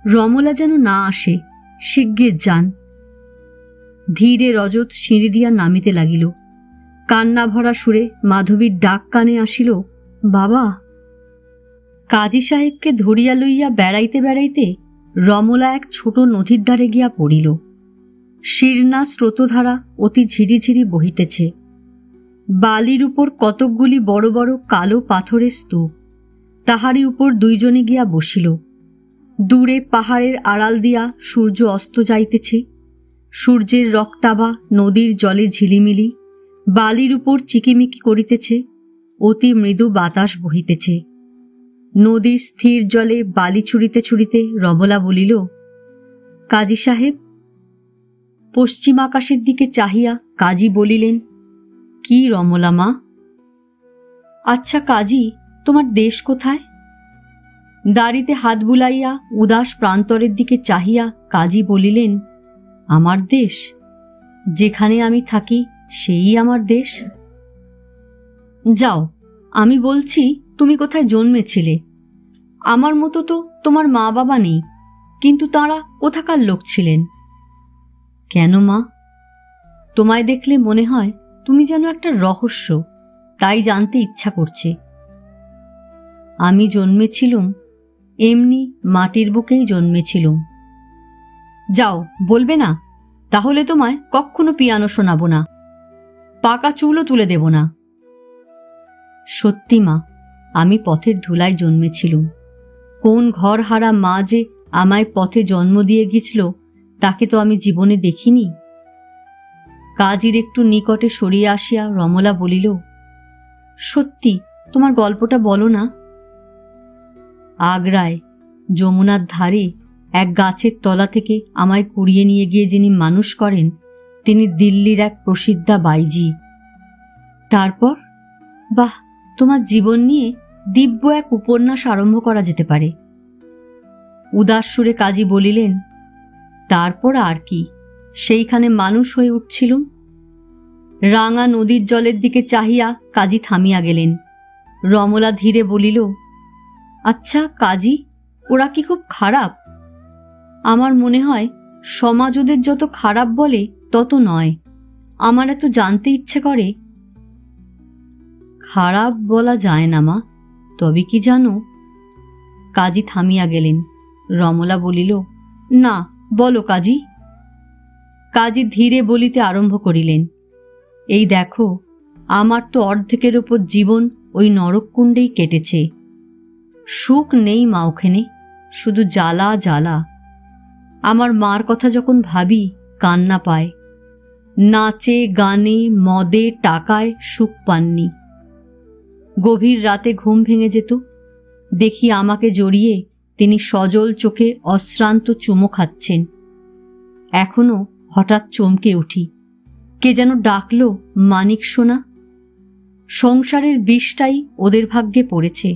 [SPEAKER 1] রমলা যেন না আসে, শিগগির যান। ধীরে রজত সিঁড়ি দিয়া নামিতে লাগিল। কান্না ভরা সুরে মাধবীর ডাক কানে আসিল, বাবা। কাজী সাহেবকে ধরিয়া লইয়া বেড়াইতে বেড়াইতে রমলা এক ছোট নদীর ধারে গিয়া পড়িল। শীর্ণা স্রোতধারা অতি ঝিরিঝিরি বহিতেছে। বালির উপর কতকগুলি বড় বড় কালো পাথরের স্তূপ। তাহারই উপর দুইজনে গিয়া বসিল। দূরে পাহাড়ের আড়াল দিয়া সূর্য অস্ত যাইতেছে। সূর্যের রক্তাভা নদীর জলে ঝিলিমিলি। বালির উপর চিকিমিকি করিতেছে। অতি মৃদু বাতাস বহিতেছে। নদীর স্থির জলে বালি ছুঁড়িতে ছুঁড়িতে রমলা বলিল, কাজী সাহেব। পশ্চিম আকাশের দিকে চাহিয়া কাজী বলিলেন, কি রমলা মা? আচ্ছা কাজী, তোমার দেশ কোথায়? দাড়িতে হাত বুলাইয়া উদাস প্রান্তরের দিকে চাহিয়া কাজী বলিলেন, আমার দেশ? যেখানে আমি থাকি সেই আমার দেশ। যাও, আমি বলছি তুমি কোথায় জন্মেছিলে। আমার মতো তো তোমার মা বাবা নেই, কিন্তু তাঁরা কোথাকার লোক ছিলেন? কেন মা? তোমায় দেখলে মনে হয় তুমি যেন একটা রহস্য, তাই জানতে ইচ্ছা করছে। আমি জন্মেছিলুম এমনি মাটির বুকেই জন্মেছিলুম। যাও, বলবে না? তাহলে তোমায় কখনো পিয়ানো শোনাবো না, পাকা চুলও তুলে দেব না। সত্যি মা, আমি পথের ধুলায় জন্মেছিলুম। কোন ঘর হারা মা যে আমায় পথে জন্ম দিয়ে গিয়েছিল তাকে তো আমি জীবনে দেখিনি। কাজীর একটু নিকটে সরিয়ে আসিয়া রমলা বলিল, সত্যি তোমার গল্পটা বলো না। আগ্রায় যমুনার ধারে এক গাছের তলা থেকে আমায় কুড়িয়ে নিয়ে গিয়ে যিনি মানুষ করেন তিনি দিল্লির এক প্রসিদ্ধা বাইজি। তারপর? বাহ, তোমার জীবন নিয়ে দিব্য এক উপন্যাস আরম্ভ করা যেতে পারে। উদাস সুরে কাজী বলিলেন, তারপর আর কি, সেইখানে মানুষ হয়ে উঠছিলুম। রাঙা নদীর জলের দিকে চাহিয়া কাজী থামিয়া গেলেন। রমলা ধীরে বলিল, আচ্ছা কাজী, ওরা কি খুব খারাপ? আমার মনে হয় সমাজ ওদের যত খারাপ বলে তত নয়। আমার এত জানতে ইচ্ছে করে। খারাপ বলা যায় না মা, তবে কি জানো? কাজী থামিয়া গেলেন। রমলা বলিল, না, বলো কাজী। কাজী ধীরে বলিতে আরম্ভ করিলেন, এই দেখো, আমার তো অর্ধেকের ওপর জীবন ওই নরককুণ্ডেই কেটেছে। সুখ নেই মা ওখানে, শুধু জ্বালা জ্বালা। আমার মার কথা যখন ভাবি কান্না পায়। নাচে গানে মদে টাকায় সুখ পাননি। গভীর রাতে ঘুম ভেঙে যেত, দেখি আমাকে জড়িয়ে তিনি সজল চোখে অশ্রান্ত চুমো খাচ্ছেন। এখনো হঠাৎ চমকে উঠি, কে যেন ডাকল মানিক সোনা। সংসারের বিষটাই ওদের ভাগ্যে পড়েছে,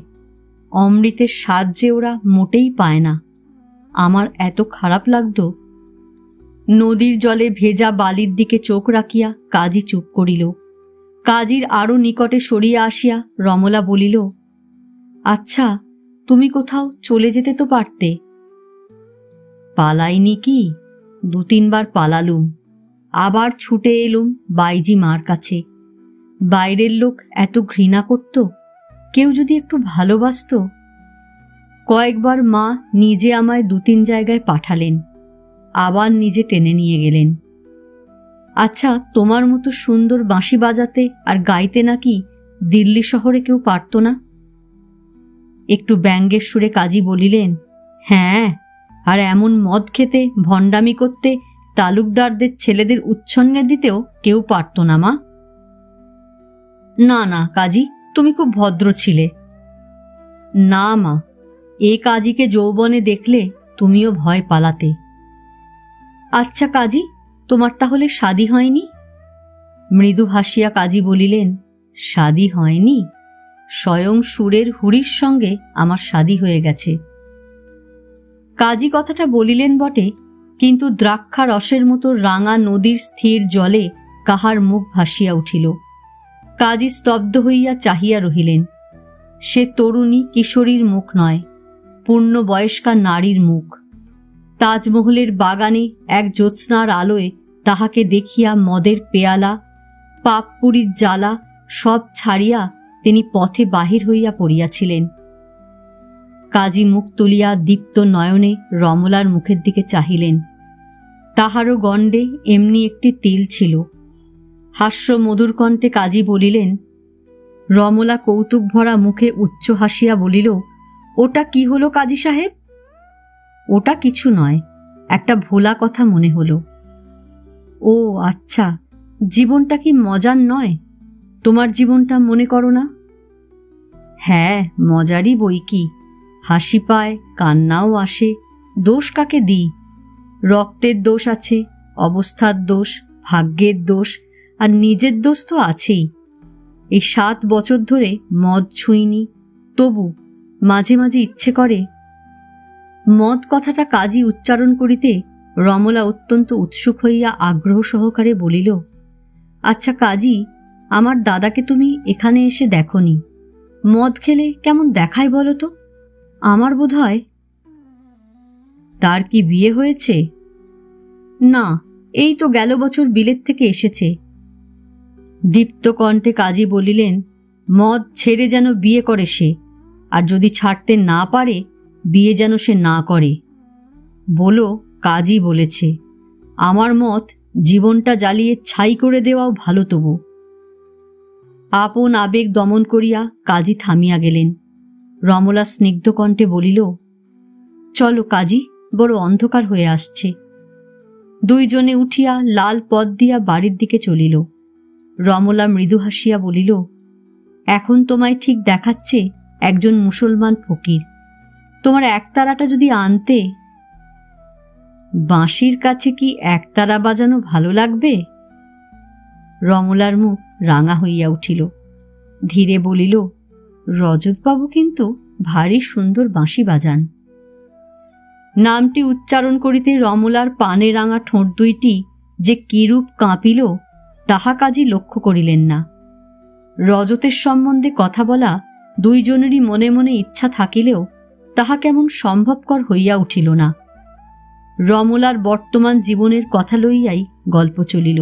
[SPEAKER 1] অমৃতের স্বাদ যে ওরা মোটেই পায় না। আমার এত খারাপ লাগতো। নদীর জলে ভেজা বালির দিকে চোখ রাখিয়া কাজী চুপ করিল। কাজীর আরো নিকটে সরিয়া আসিয়া রমলা বলিল, আচ্ছা, তুমি কোথাও চলে যেতে তো পারতে। পালাইনি কি? 2-3 বার পালালুম, আবার ছুটে এলুম বাইজি মার কাছে। বাইরের লোক এত ঘৃণা করত, কেউ যদি একটু ভালোবাসত। কয়েকবার মা নিজে আমায় 2-3 জায়গায় পাঠালেন, আবার নিজে টেনে নিয়ে গেলেন। আচ্ছা, তোমার মতো সুন্দর বাঁশি বাজাতে আর গাইতে নাকি দিল্লি শহরে কেউ পারত না? একটু ব্যঙ্গের সুরে কাজী বলিলেন, হ্যাঁ, আর এমন মদ খেতে ভণ্ডামি করতে তালুকদারদের ছেলেদের উচ্ছন্নে দিতেও কেউ পারত না মা। না না কাজী, তুমি খুব ভদ্র ছিলে। না মা, এ কাজীকে যৌবনে দেখলে তুমিও ভয় পালাতে। আচ্ছা কাজী, তোমার তাহলে শাদী হয়নি? মৃদু হাসিয়া কাজী বলিলেন, শাদী হয়নি? স্বয়ং সুরের হুড়ির সঙ্গে আমার শাদী হয়ে গেছে। কাজী কথাটা বলিলেন বটে, কিন্তু দ্রাক্ষা রসের মতো রাঙা নদীর স্থির জলে কাহার মুখ ভাসিয়া উঠিল। কাজী স্তব্ধ হইয়া চাহিয়া রহিলেন। সে তরুণী কিশোরীর মুখ নয়, পূর্ণ বয়স্কা নারীর মুখ। তাজমহলের বাগানে এক জ্যোৎস্নার আলোয় তাহাকে দেখিয়া মদের পেয়ালা, পাপপুরীর জ্বালা সব ছাড়িয়া তিনি পথে বাহির হইয়া পড়িয়াছিলেন। কাজী মুখ তুলিয়া দীপ্ত নয়নে রমলার মুখের দিকে চাহিলেন। তাহারও গণ্ডে এমনি একটি তিল ছিল। হাস্য মধুর কণ্ঠে কাজী বলিলেন। রমলা কৌতুক ভরা মুখে উচ্চ হাসিয়া বলিল, ওটা কি হলো কাজী সাহেব? ওটা কিছু নয়, একটা ভোলা কথা মনে হলো। ও আচ্ছা, জীবনটা কি মজার নয়? তোমার জীবনটা মনে করো না? হ্যাঁ, মজারই বই কি। হাসি পায়, কান্নাও আসে, দোষ কাকে দিই? রক্তের দোষ আছে, অবস্থার দোষ, ভাগ্যের দোষ, আর নিজের দোষ তো আছেই। এই 7 বছর ধরে মদ ছুঁইনি, তবু মাঝে মাঝে ইচ্ছে করে। মদ কথাটা কাজী উচ্চারণ করিতে রমলা অত্যন্ত উৎসুক হইয়া আগ্রহ সহকারে বলিল, আচ্ছা কাজী, আমার দাদাকে তুমি এখানে এসে দেখনি। মদ খেলে কেমন দেখায় বলো তো? আমার বোধ হয়। তার কি বিয়ে হয়েছে? না, এই তো গেল বছর বিলেত থেকে এসেছে। দীপ্ত কণ্ঠে কাজী বলিলেন, মদ ছেড়ে যেন বিয়ে করে সে, আর যদি ছাড়তে না পারে বিয়ে যেন সে না করে। বলো, কাজী বলেছে। আমার মত জীবনটা জ্বালিয়ে ছাই করে দেওয়াও ভালো। তবু আপন আবেগ দমন করিয়া কাজী থামিয়া গেলেন। রমলা স্নিগ্ধ কণ্ঠে বলিল, চলো কাজী, বড় অন্ধকার হয়ে আসছে। দুইজনে উঠিয়া লাল পথ দিয়া বাড়ির দিকে চলিল। রমলা মৃদু হাসিয়া বলিল, এখন তোমায় ঠিক দেখাচ্ছে একজন মুসলমান ফকির। তোমার একতারাটা যদি আনতে। বাঁশির কাছে কি একতারা বাজানো ভালো লাগবে? রমলার মুখ রাঙা হইয়া উঠিল। ধীরে বলিল, রজতবাবু কিন্তু ভারী সুন্দর বাঁশি বাজান। নামটি উচ্চারণ করিতে রমলার পানে রাঙা ঠোঁট দুইটি যে কিরূপ কাঁপিল তাহা কাজী লক্ষ্য করিলেন না। রজতের সম্বন্ধে কথা বলা দুইজনেরই মনে মনে ইচ্ছা থাকিলেও তাহা কেমন সম্ভবকর হইয়া উঠিল না। রমলার বর্তমান জীবনের কথা লইয়াই গল্প চলিল।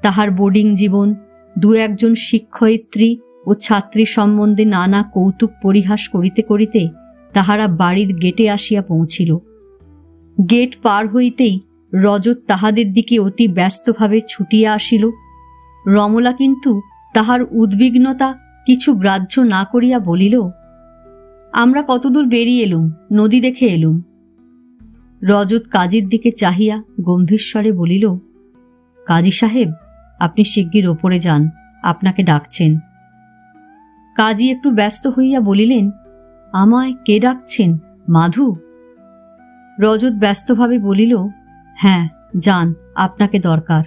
[SPEAKER 1] তাহার বোর্ডিং জীবন, দু একজন শিক্ষয়িত্রী ও ছাত্রী সম্বন্ধে নানা কৌতুক পরিহাস করিতে করিতে তাহারা বাড়ির গেটে আসিয়া পৌঁছিল। গেট পার হইতেই রজত তাহাদের দিকে অতি ব্যস্তভাবে ছুটিয়া আসিল। রমলা কিন্তু তাহার উদ্বিগ্নতা কিছু গ্রাহ্য না করিয়া বলিল, আমরা কতদূর বেরিয়ে এলুম, নদী দেখে এলুম। রজত কাজীর দিকে চাহিয়া গম্ভীরস্বরে বলিল, কাজী সাহেব, আপনি শিগগির ওপরে যান, আপনাকে ডাকছেন। কাজী একটু ব্যস্ত হইয়া বলিলেন, আমায় কে ডাকছেন, মাধু? রজত ব্যস্তভাবে বলিল, হ্যাঁ যান, আপনাকে দরকার।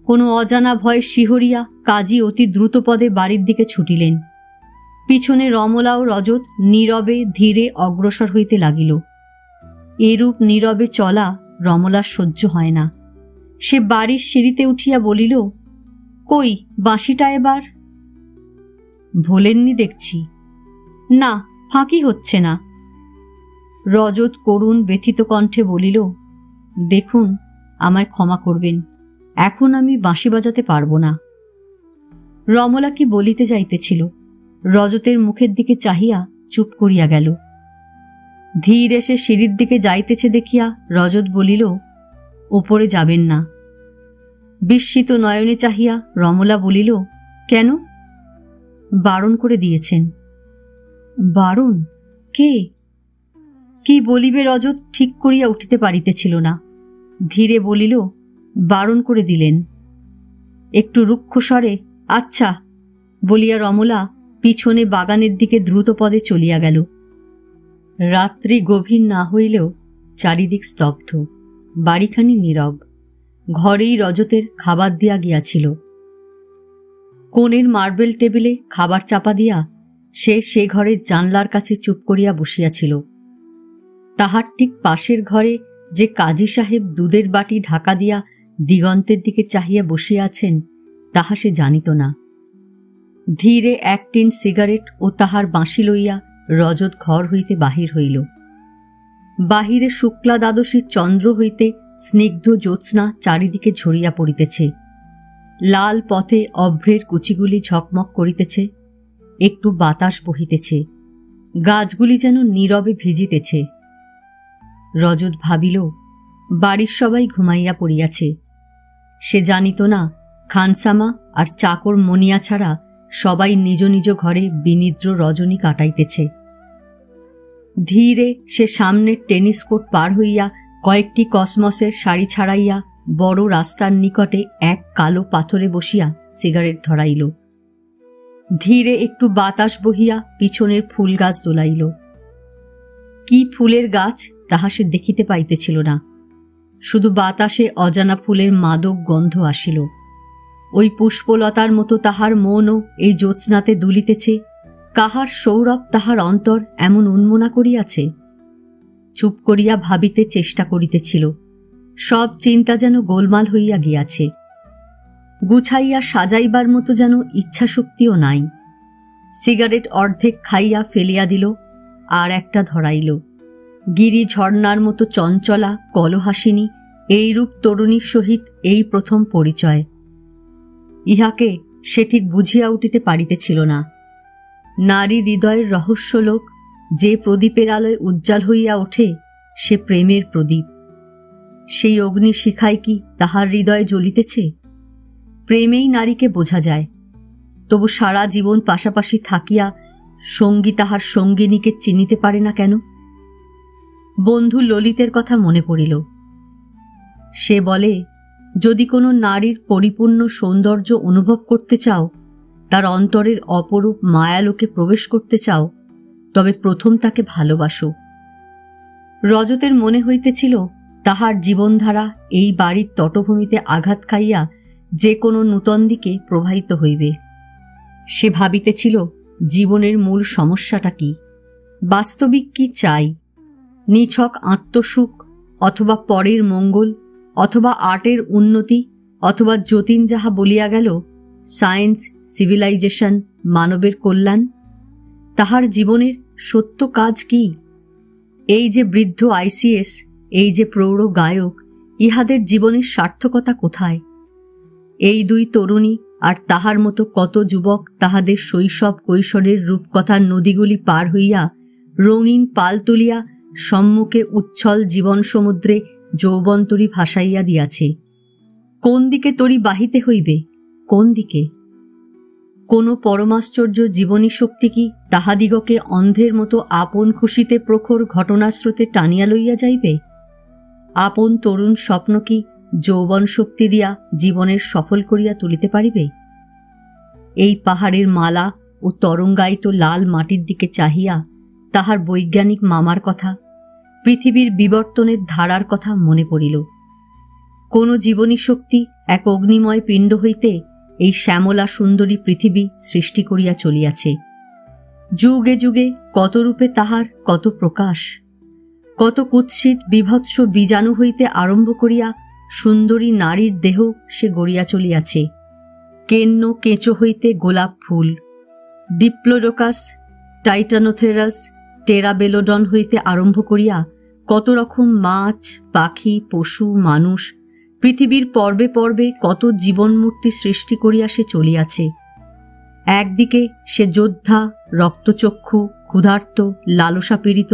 [SPEAKER 1] কোনো অজানা ভয়ে শিহরিয়া কাজী অতি দ্রুতপদে বাড়ির দিকে ছুটিলেন। পিছনে রমলা ও রজত নীরবে ধীরে অগ্রসর হইতে লাগিল। এরূপ নীরবে চলা রমলার সহ্য হয় না। সে বাড়ির সিঁড়িতে উঠিয়া বলিল, কই বাঁশিটা এবার? ভোলেননি দেখছি। না, ফাঁকি হচ্ছে না। রজত করুণ ব্যথিত কণ্ঠে বলিল, দেখুন, আমায় ক্ষমা করবেন, এখন আমি বাঁশি বাজাতে পারব না। রমলা কি বলিতে যাইতেছিল, রজতের মুখের দিকে চাহিয়া চুপ করিয়া গেল। ধীর এসে সিঁড়ির দিকে যাইতেছে দেখিয়া রজত বলিল, ওপরে যাবেন না। বিস্মিত নয়নে চাহিয়া রমলা বলিল, কেন? বারণ করে দিয়েছেন। বারণ? কে? কি বলিবে রজত ঠিক করিয়া উঠিতে পারিতেছিল না। ধীরে বলিল, বারণ করে দিলেন। একটু রুক্ষ স্বরে আচ্ছা বলিয়া রমলা পিছনে বাগানের দিকে দ্রুতপদে চলিয়া গেল। রাত্রি গভীর না হইলেও চারিদিক স্তব্ধ, বাড়িখানি নীরব। ঘরেই রজতের খাবার দিয়া গিয়াছিল। কোণের মার্বেল টেবিলে খাবার চাপা দিয়া সে ঘরের জানলার কাছে চুপ করিয়া বসিয়াছিল। তাহার ঠিক পাশের ঘরে যে কাজী সাহেব দুধের বাটি ঢাকা দিয়া দিগন্তের দিকে চাহিয়া বসিয়া আছেন তাহা সে জানিত না। ধীরে এক টিন সিগারেট ও তাহার বাঁশি লইয়া রজত ঘর হইতে বাহির হইল। বাহিরে শুক্লা দ্বাদশীর চন্দ্র হইতে স্নিগ্ধ জ্যোৎস্না চারিদিকে ঝরিয়া পড়িতেছে। লাল পথে অভ্রের কুচিগুলি ঝকমক করিতেছে, একটু বাতাস বহিতেছে, গাছগুলি যেন নীরবে ভিজিতেছে। রজত ভাবিল, বাড়ির সবাই ঘুমাইয়া পড়িয়াছে। সে জানিত না খানসামা আর চাকর মনিয়া ছাড়া সবাই নিজ নিজ ঘরে বিনিদ্র রজনী কাটাইতেছে। ধীরে সে সামনের টেনিস কোর্ট পার হইয়া কয়েকটি কসমসের শাড়ি ছাড়াইয়া বড় রাস্তার নিকটে এক কালো পাথরে বসিয়া সিগারেট ধরাইল। ধীরে একটু বাতাস বহিয়া পিছনের ফুল গাছ দোলাইল। কি ফুলের গাছ তাহা সে দেখিতে পাইতেছিল না, শুধু বাতাসে অজানা ফুলের মাদক গন্ধ আসিল। ওই পুষ্পলতার মতো তাহার মনও এই জ্যোৎস্নাতে দুলিতেছে। কাহার সৌরভ তাহার অন্তর এমন উন্মনা করিয়াছে? চুপ করিয়া ভাবিতে চেষ্টা করিতেছিল। সব চিন্তা যেন গোলমাল হইয়া গিয়াছে। গুছাইয়া সাজাইবার মতো যেন ইচ্ছাশক্তিও নাই। সিগারেট অর্ধেক খাইয়া ফেলিয়া দিল, আর একটা ধরাইল। গিরি ঝর্ণার মতো চঞ্চলা কলহাসিনী এইরূপ তরুণীর সহিত এই প্রথম পরিচয়। ইহাকে সে ঠিক বুঝিয়া উঠিতে পারিতেছিল না। নারী হৃদয়ের রহস্যলোক যে প্রদীপের আলোয় উজ্জ্বল হইয়া ওঠে সে প্রেমের প্রদীপ। সেই অগ্নিশিখায় কি তাহার হৃদয়ে জ্বলিতেছে? প্রেমেই নারীকে বোঝা যায়। তবু সারা জীবন পাশাপাশি থাকিয়া সঙ্গী তাহার সঙ্গিনীকে চিনিতে পারে না কেন? বন্ধু ললিতের কথা মনে পড়িল। সে বলে, যদি কোনো নারীর পরিপূর্ণ সৌন্দর্য অনুভব করতে চাও, তার অন্তরের অপরূপ মায়ালোকে প্রবেশ করতে চাও, তবে প্রথম তাকে ভালোবাসো। রজতের মনে হইতেছিল তাহার জীবনধারা এই বাড়ির তটভূমিতে আঘাত খাইয়া যে কোনো নূতন দিকে প্রবাহিত হইবে। সে ভাবিতেছিল জীবনের মূল সমস্যাটা কি, বাস্তবিক কি চাই, নিছক আত্মসুখ অথবা পরের মঙ্গল অথবা আর্টের উন্নতি অথবা যতীন যাহা বলিয়া গেল, সায়েন্স, সিভিলাইজেশন, মানবের কল্যাণ, তাহার জীবনের সত্য কাজ কি? এই যে বৃদ্ধ আইসিএস, এই যে প্রৌঢ় গায়ক, ইহাদের জীবনের সার্থকতা কোথায়? এই দুই তরুণী আর তাহার মতো কত যুবক তাহাদের শৈশব কৈশোরের রূপকথার নদীগুলি পার হইয়া রঙিন পাল তুলিয়া সম্মুখে উচ্ছল জীবন সমুদ্রে যৌবনতরী ভাসাইয়া দিয়াছে। কোন দিকে তরি বাহিতে হইবে? কোন দিকে? কোন পরমাশ্চর্য জীবনী শক্তি কি তাহাদিগকে অন্ধের মতো আপন খুশিতে প্রখর ঘটনাস্রোতে টানিয়া লইয়া যাইবে? আপন তরুণ স্বপ্ন কি যৌবন শক্তি দিয়া জীবনের সফল করিয়া তুলিতে পারিবে? এই পাহাড়ের মালা ও তরঙ্গায়িত লাল মাটির দিকে চাহিয়া তাহার বৈজ্ঞানিক মামার কথা, পৃথিবীর বিবর্তনের ধারার কথা মনে পড়িল। কোন জীবনী শক্তি এক অগ্নিময় পিণ্ড হইতে এই শ্যামলা সুন্দরী পৃথিবী সৃষ্টি করিয়া চলিয়াছে। যুগে যুগে কত রূপে তাহার কত প্রকাশ, কত কুৎসিত বিভৎস বীজাণু হইতে আরম্ভ করিয়া সুন্দরী নারীর দেহ সে গড়িয়া চলিয়াছে। কেন্ন কেঁচো হইতে গোলাপ ফুল, ডিপ্লোডোকাস, টাইটানোথেরাস, টেরাবেলোডন হইতে আরম্ভ করিয়া কত রকম মাছ, পাখি, পশু, মানুষ, পৃথিবীর পর্বে পর্বে কত জীবনমূর্তি সৃষ্টি করিয়া সে চলিয়াছে। একদিকে সে যোদ্ধা, রক্তচক্ষু, ক্ষুধার্ত, লালসা পীড়িত,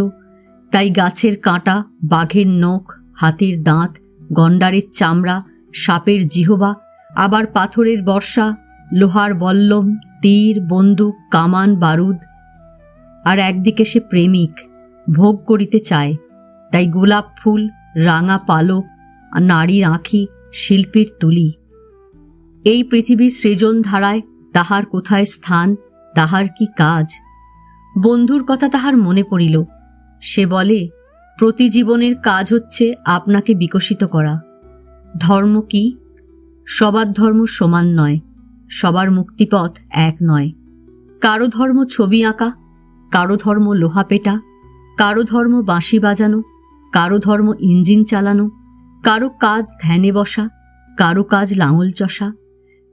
[SPEAKER 1] তাই গাছের কাঁটা, বাঘের নখ, হাতির দাঁত, গন্ডারের চামড়া, সাপের জিহবা, আবার পাথরের বর্ষা, লোহার বল্লম, তীর, বন্দুক, কামান, বারুদ। আর একদিকে সে প্রেমিক, ভোগ করিতে চায়, তাই গোলাপ ফুল, রাঙা পালক, আর নারীর আঁখি, শিল্পীর তুলি। এই পৃথিবীর সৃজন ধারায় তাহার কোথায় স্থান, তাহার কি কাজ? বন্ধুর কথা তাহার মনে পড়িল। সে বলে, প্রতি জীবনের কাজ হচ্ছে আপনাকে বিকশিত করা। ধর্ম কি? সবার ধর্ম সমান নয়, সবার মুক্তিপথ এক নয়। কারো ধর্ম ছবি আঁকা, কারো ধর্ম লোহা পেটা, কারো ধর্ম বাঁশি বাজানো, কারো ধর্ম ইঞ্জিন চালানো, কারো কাজ ধ্যানে বসা, কারো কাজ লাঙল চষা,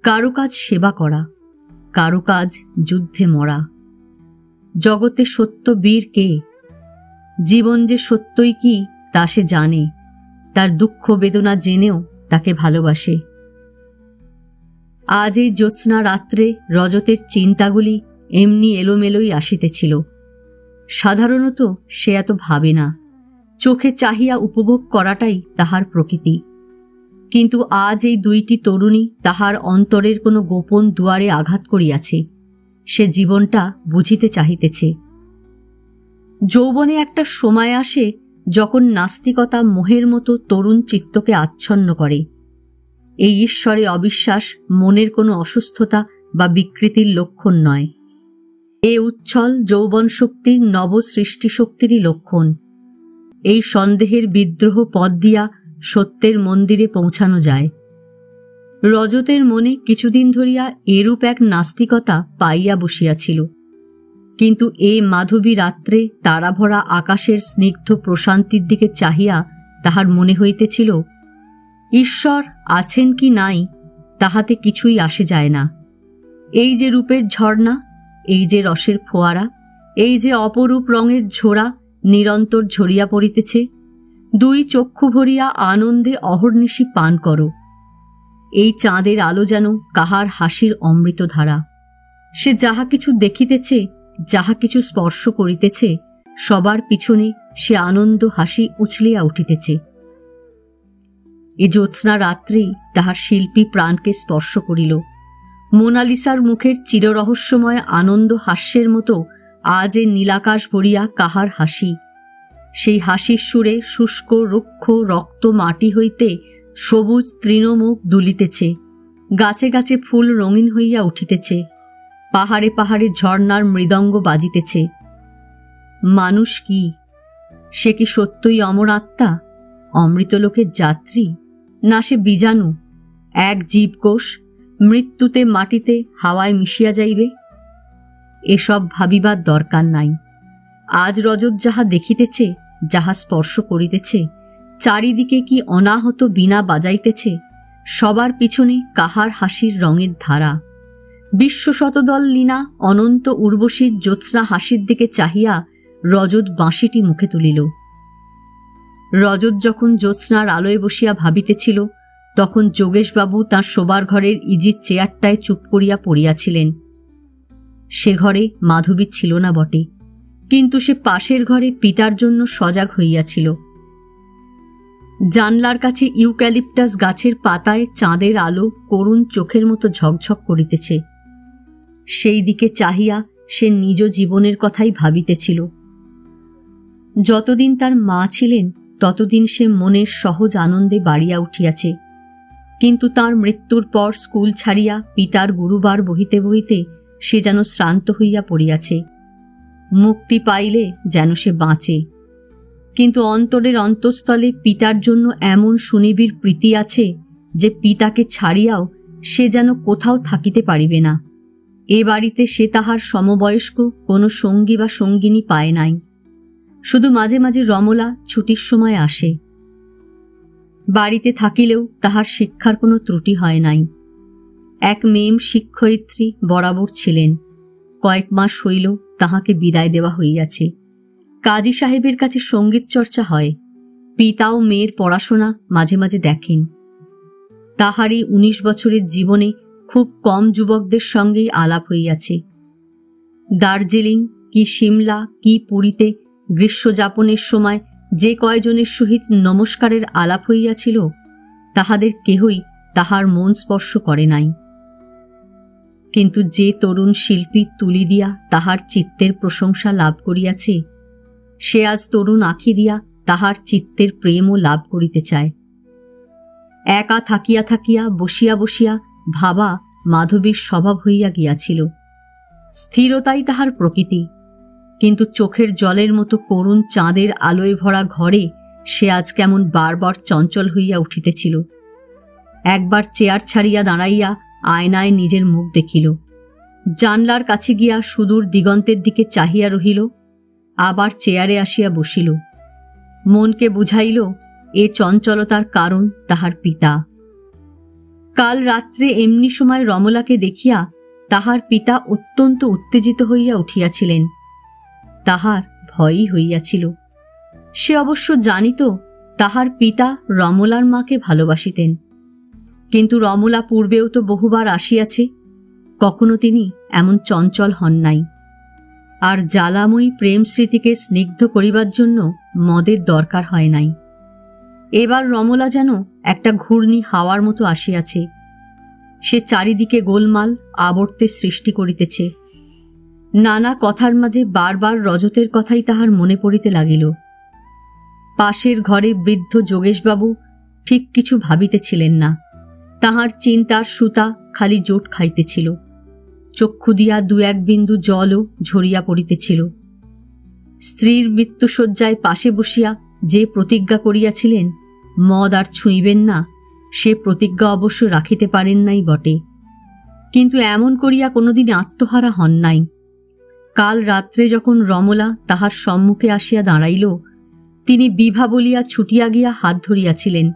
[SPEAKER 1] কারো কাজ সেবা করা, কারো কাজ যুদ্ধে মরা। জগতে সত্য বীর কে? জীবন যে সত্যই কি তা সে জানে, তার দুঃখ বেদনা জেনেও তাকে ভালোবাসে। আজ এই জ্যোৎস্না রাত্রে রজতের চিন্তাগুলি এমনি এলোমেলোই আসিতেছিল। সাধারণত সে এত ভাবে না, চোখে চাহিয়া উপভোগ করাটাই তাহার প্রকৃতি। কিন্তু আজ এই দুইটি তরুণী তাহার অন্তরের কোনো গোপন দুয়ারে আঘাত করিয়াছে। সে জীবনটা বুঝিতে চাহিতেছে। যৌবনে একটা সময় আসে যখন নাস্তিকতা মোহের মতো তরুণ চিত্তকে আচ্ছন্ন করে। এই ঈশ্বরে অবিশ্বাস মনের কোনো অসুস্থতা বা বিকৃতির লক্ষণ নয়, এ উচ্ছল যৌবন শক্তির নব সৃষ্টি শক্তিরই লক্ষণ। এই সন্দেহের বিদ্রোহ পথ দিয়া সত্যের মন্দিরে পৌঁছানো যায়। রজতের মনে কিছুদিন ধরিয়া এরূপ এক নাস্তিকতা পাইয়া বসিয়াছিল, কিন্তু এ মাধবী রাত্রে তারাভরা আকাশের স্নিগ্ধ প্রশান্তির দিকে চাহিয়া তাহার মনে হইতেছিল, ঈশ্বর আছেন কি নাই তাহাতে কিছুই আসে যায় না। এই যে রূপের ঝর্ণা, এই যে রসের ফোয়ারা, এই যে অপরূপ রঙের ঝোড়া নিরন্তর ঝরিয়া পড়িতেছে, দুই চক্ষু ভরিয়া আনন্দে অহর্নিশি পান করো। এই চাঁদের আলো যেন কাহার হাসির অমৃত ধারা। সে যাহা কিছু দেখিতেছে, যাহা কিছু স্পর্শ করিতেছে, সবার পিছনে সে আনন্দ হাসি উছলিয়া উঠিতেছে। এ জ্যোৎস্না রাত্রেই তাহার শিল্পী প্রাণকে স্পর্শ করিল। মোনালিসার মুখের চিররহস্যময় আনন্দ হাস্যের মতো আজ এ নীলাকাশ ভরিয়া কাহার হাসি। সেই হাসির সুরে শুষ্ক রুক্ষ রক্ত মাটি হইতে সবুজ তৃণমুখ দুলিতেছে, গাছে গাছে ফুল রঙিন হইয়া উঠিতেছে, পাহাড়ে পাহাড়ে ঝর্ণার মৃদঙ্গ বাজিতেছে। মানুষ কি? সে কি সত্যই অমর আত্মা, অমৃতলোকের যাত্রী, না সে বীজাণু, এক জীবকোষ, মৃত্যুতে মাটিতে হাওয়ায় মিশিয়া যাইবে? এসব ভাবিবার দরকার নাই। আজ রজত যাহা দেখিতেছে, যাহা স্পর্শ করিতেছে, চারিদিকে কি অনাহত বীণা বাজাইতেছে, সবার পিছনে কাহার হাসির রঙের ধারা। বিশ্ব শতদল লীনা অনন্ত উর্বশীর জ্যোৎস্না হাসির দিকে চাহিয়া রজত বাঁশিটি মুখে তুলিল। রজত যখন জ্যোৎস্নার আলোয় বসিয়া ভাবিতেছিল, তখন যোগেশবাবু তাঁর শোবার ঘরের ইজির চেয়ারটায় চুপ করিয়া পড়িয়াছিলেন। সে ঘরে মাধবী ছিল না বটে, কিন্তু সে পাশের ঘরে পিতার জন্য সজাগ হইয়াছিল। জানলার কাছে ইউক্যালিপটাস গাছের পাতায় চাঁদের আলো করুণ চোখের মতো ঝকঝক করিতেছে। সেই দিকে চাহিয়া সে নিজ জীবনের কথাই ভাবিতেছিল। যতদিন তার মা ছিলেন ততদিন সে মনের সহজ আনন্দে বাড়িয়া উঠিয়াছে, কিন্তু তার মৃত্যুর পর স্কুল ছাড়িয়া পিতার গুরুবার বহিতে বহিতে সে যেন শ্রান্ত হইয়া পড়িয়াছে। মুক্তি পাইলে যেন সে বাঁচে, কিন্তু অন্তরের অন্তঃস্থলে পিতার জন্য এমন সুনিবিড় প্রীতি আছে যে পিতাকে ছাড়িয়াও সে যেন কোথাও থাকিতে পারিবে না। এ বাড়িতে সে তাহার সমবয়স্ক কোনো সঙ্গী বা সঙ্গিনী পায় নাই। শুধু মাঝে মাঝে রমলা ছুটির সময় আসে। বাড়িতে থাকিলেও তাহার শিক্ষার কোনো ত্রুটি হয় নাই। এক মেম শিক্ষয়িত্রী বরাবর ছিলেন। কয়েক মাস হইল তাহাকে বিদায় দেওয়া হইয়াছে। কাজী সাহেবের কাছে সঙ্গীত চর্চা হয়। পিতা ও মেয়ের পড়াশোনা মাঝে মাঝে দেখেন। তাহারই 19 বছরের জীবনে খুব কম যুবকদের সঙ্গেই আলাপ হইয়াছে। দার্জিলিং কি সিমলা কি পুরীতে গ্রীষ্মযাপনের সময় যে কয়জনের সহিত নমস্কারের আলাপ হইয়াছিল, তাহাদের কেহই তাহার মন স্পর্শ করে নাই। কিন্তু যে তরুণ শিল্পী তুলি দিয়া তাহার চিত্তের প্রশংসা লাভ করিয়াছে, সে আজ তরুণ আঁখি দিয়া তাহার চিত্তের প্রেমও লাভ করিতে চায়। একা থাকিয়া থাকিয়া বসিয়া বসিয়া ভাবা মাধবীর স্বভাব হইয়া গিয়াছিল। স্থিরতাই তাহার প্রকৃতি, কিন্তু চোখের জলের মতো করুণ চাঁদের আলোয় ভরা ঘরে সে আজ কেমন বারবার চঞ্চল হইয়া উঠিতেছিল। একবার চেয়ার ছাড়িয়া দাঁড়াইয়া আয়নায় নিজের মুখ দেখিল, জানলার কাছে গিয়া সুদূর দিগন্তের দিকে চাহিয়া রহিল, আবার চেয়ারে আসিয়া বসিল। মনকে বুঝাইল এ চঞ্চলতার কারণ তাহার পিতা। কাল রাত্রে এমনি সময় রমলাকে দেখিয়া তাহার পিতা অত্যন্ত উত্তেজিত হইয়া উঠিয়াছিলেন। তাহার ভয়ই হইয়াছিল। সে অবশ্য জানিত তাহার পিতা রমলার মাকে ভালোবাসিতেন, কিন্তু রমলা পূর্বেও তো বহুবার আসিয়াছে, কখনো তিনি এমন চঞ্চল হন নাই। আর জ্বালাময়ী প্রেম স্মৃতিকে স্নিগ্ধ করিবার জন্য মদের দরকার হয় নাই। এবার রমলা যেন একটা ঘূর্ণি হাওয়ার মতো আসিয়াছে। সে চারিদিকে গোলমাল আবর্তের সৃষ্টি করিতেছে। নানা কথার মাঝে বারবার রজতের কথাই তাহার মনে পড়িতে লাগিল। পাশের ঘরে বৃদ্ধ যোগেশবাবু ঠিক কিছু ভাবিতেছিলেন না। তাহার চিন্তার সুতা খালি জোট খাইতেছিল। চক্ষু দিয়া 2-1 বিন্দু জলও ঝরিয়া পড়িতেছিল। স্ত্রীর মৃত্যুশয্যায় পাশে বসিয়া যে প্রতিজ্ঞা করিয়াছিলেন মদ আর ছুঁইবেন না, সে প্রতিজ্ঞা অবশ্য রাখিতে পারেন নাই বটে, কিন্তু এমন করিয়া কোনোদিন আত্মহারা হন নাই। কাল রাত্রে যখন রমলা তাহার সম্মুখে আসিয়া দাঁড়াইল, তিনি বিভা বলিয়া ছুটিয়া গিয়া হাত ধরিয়াছিলেন।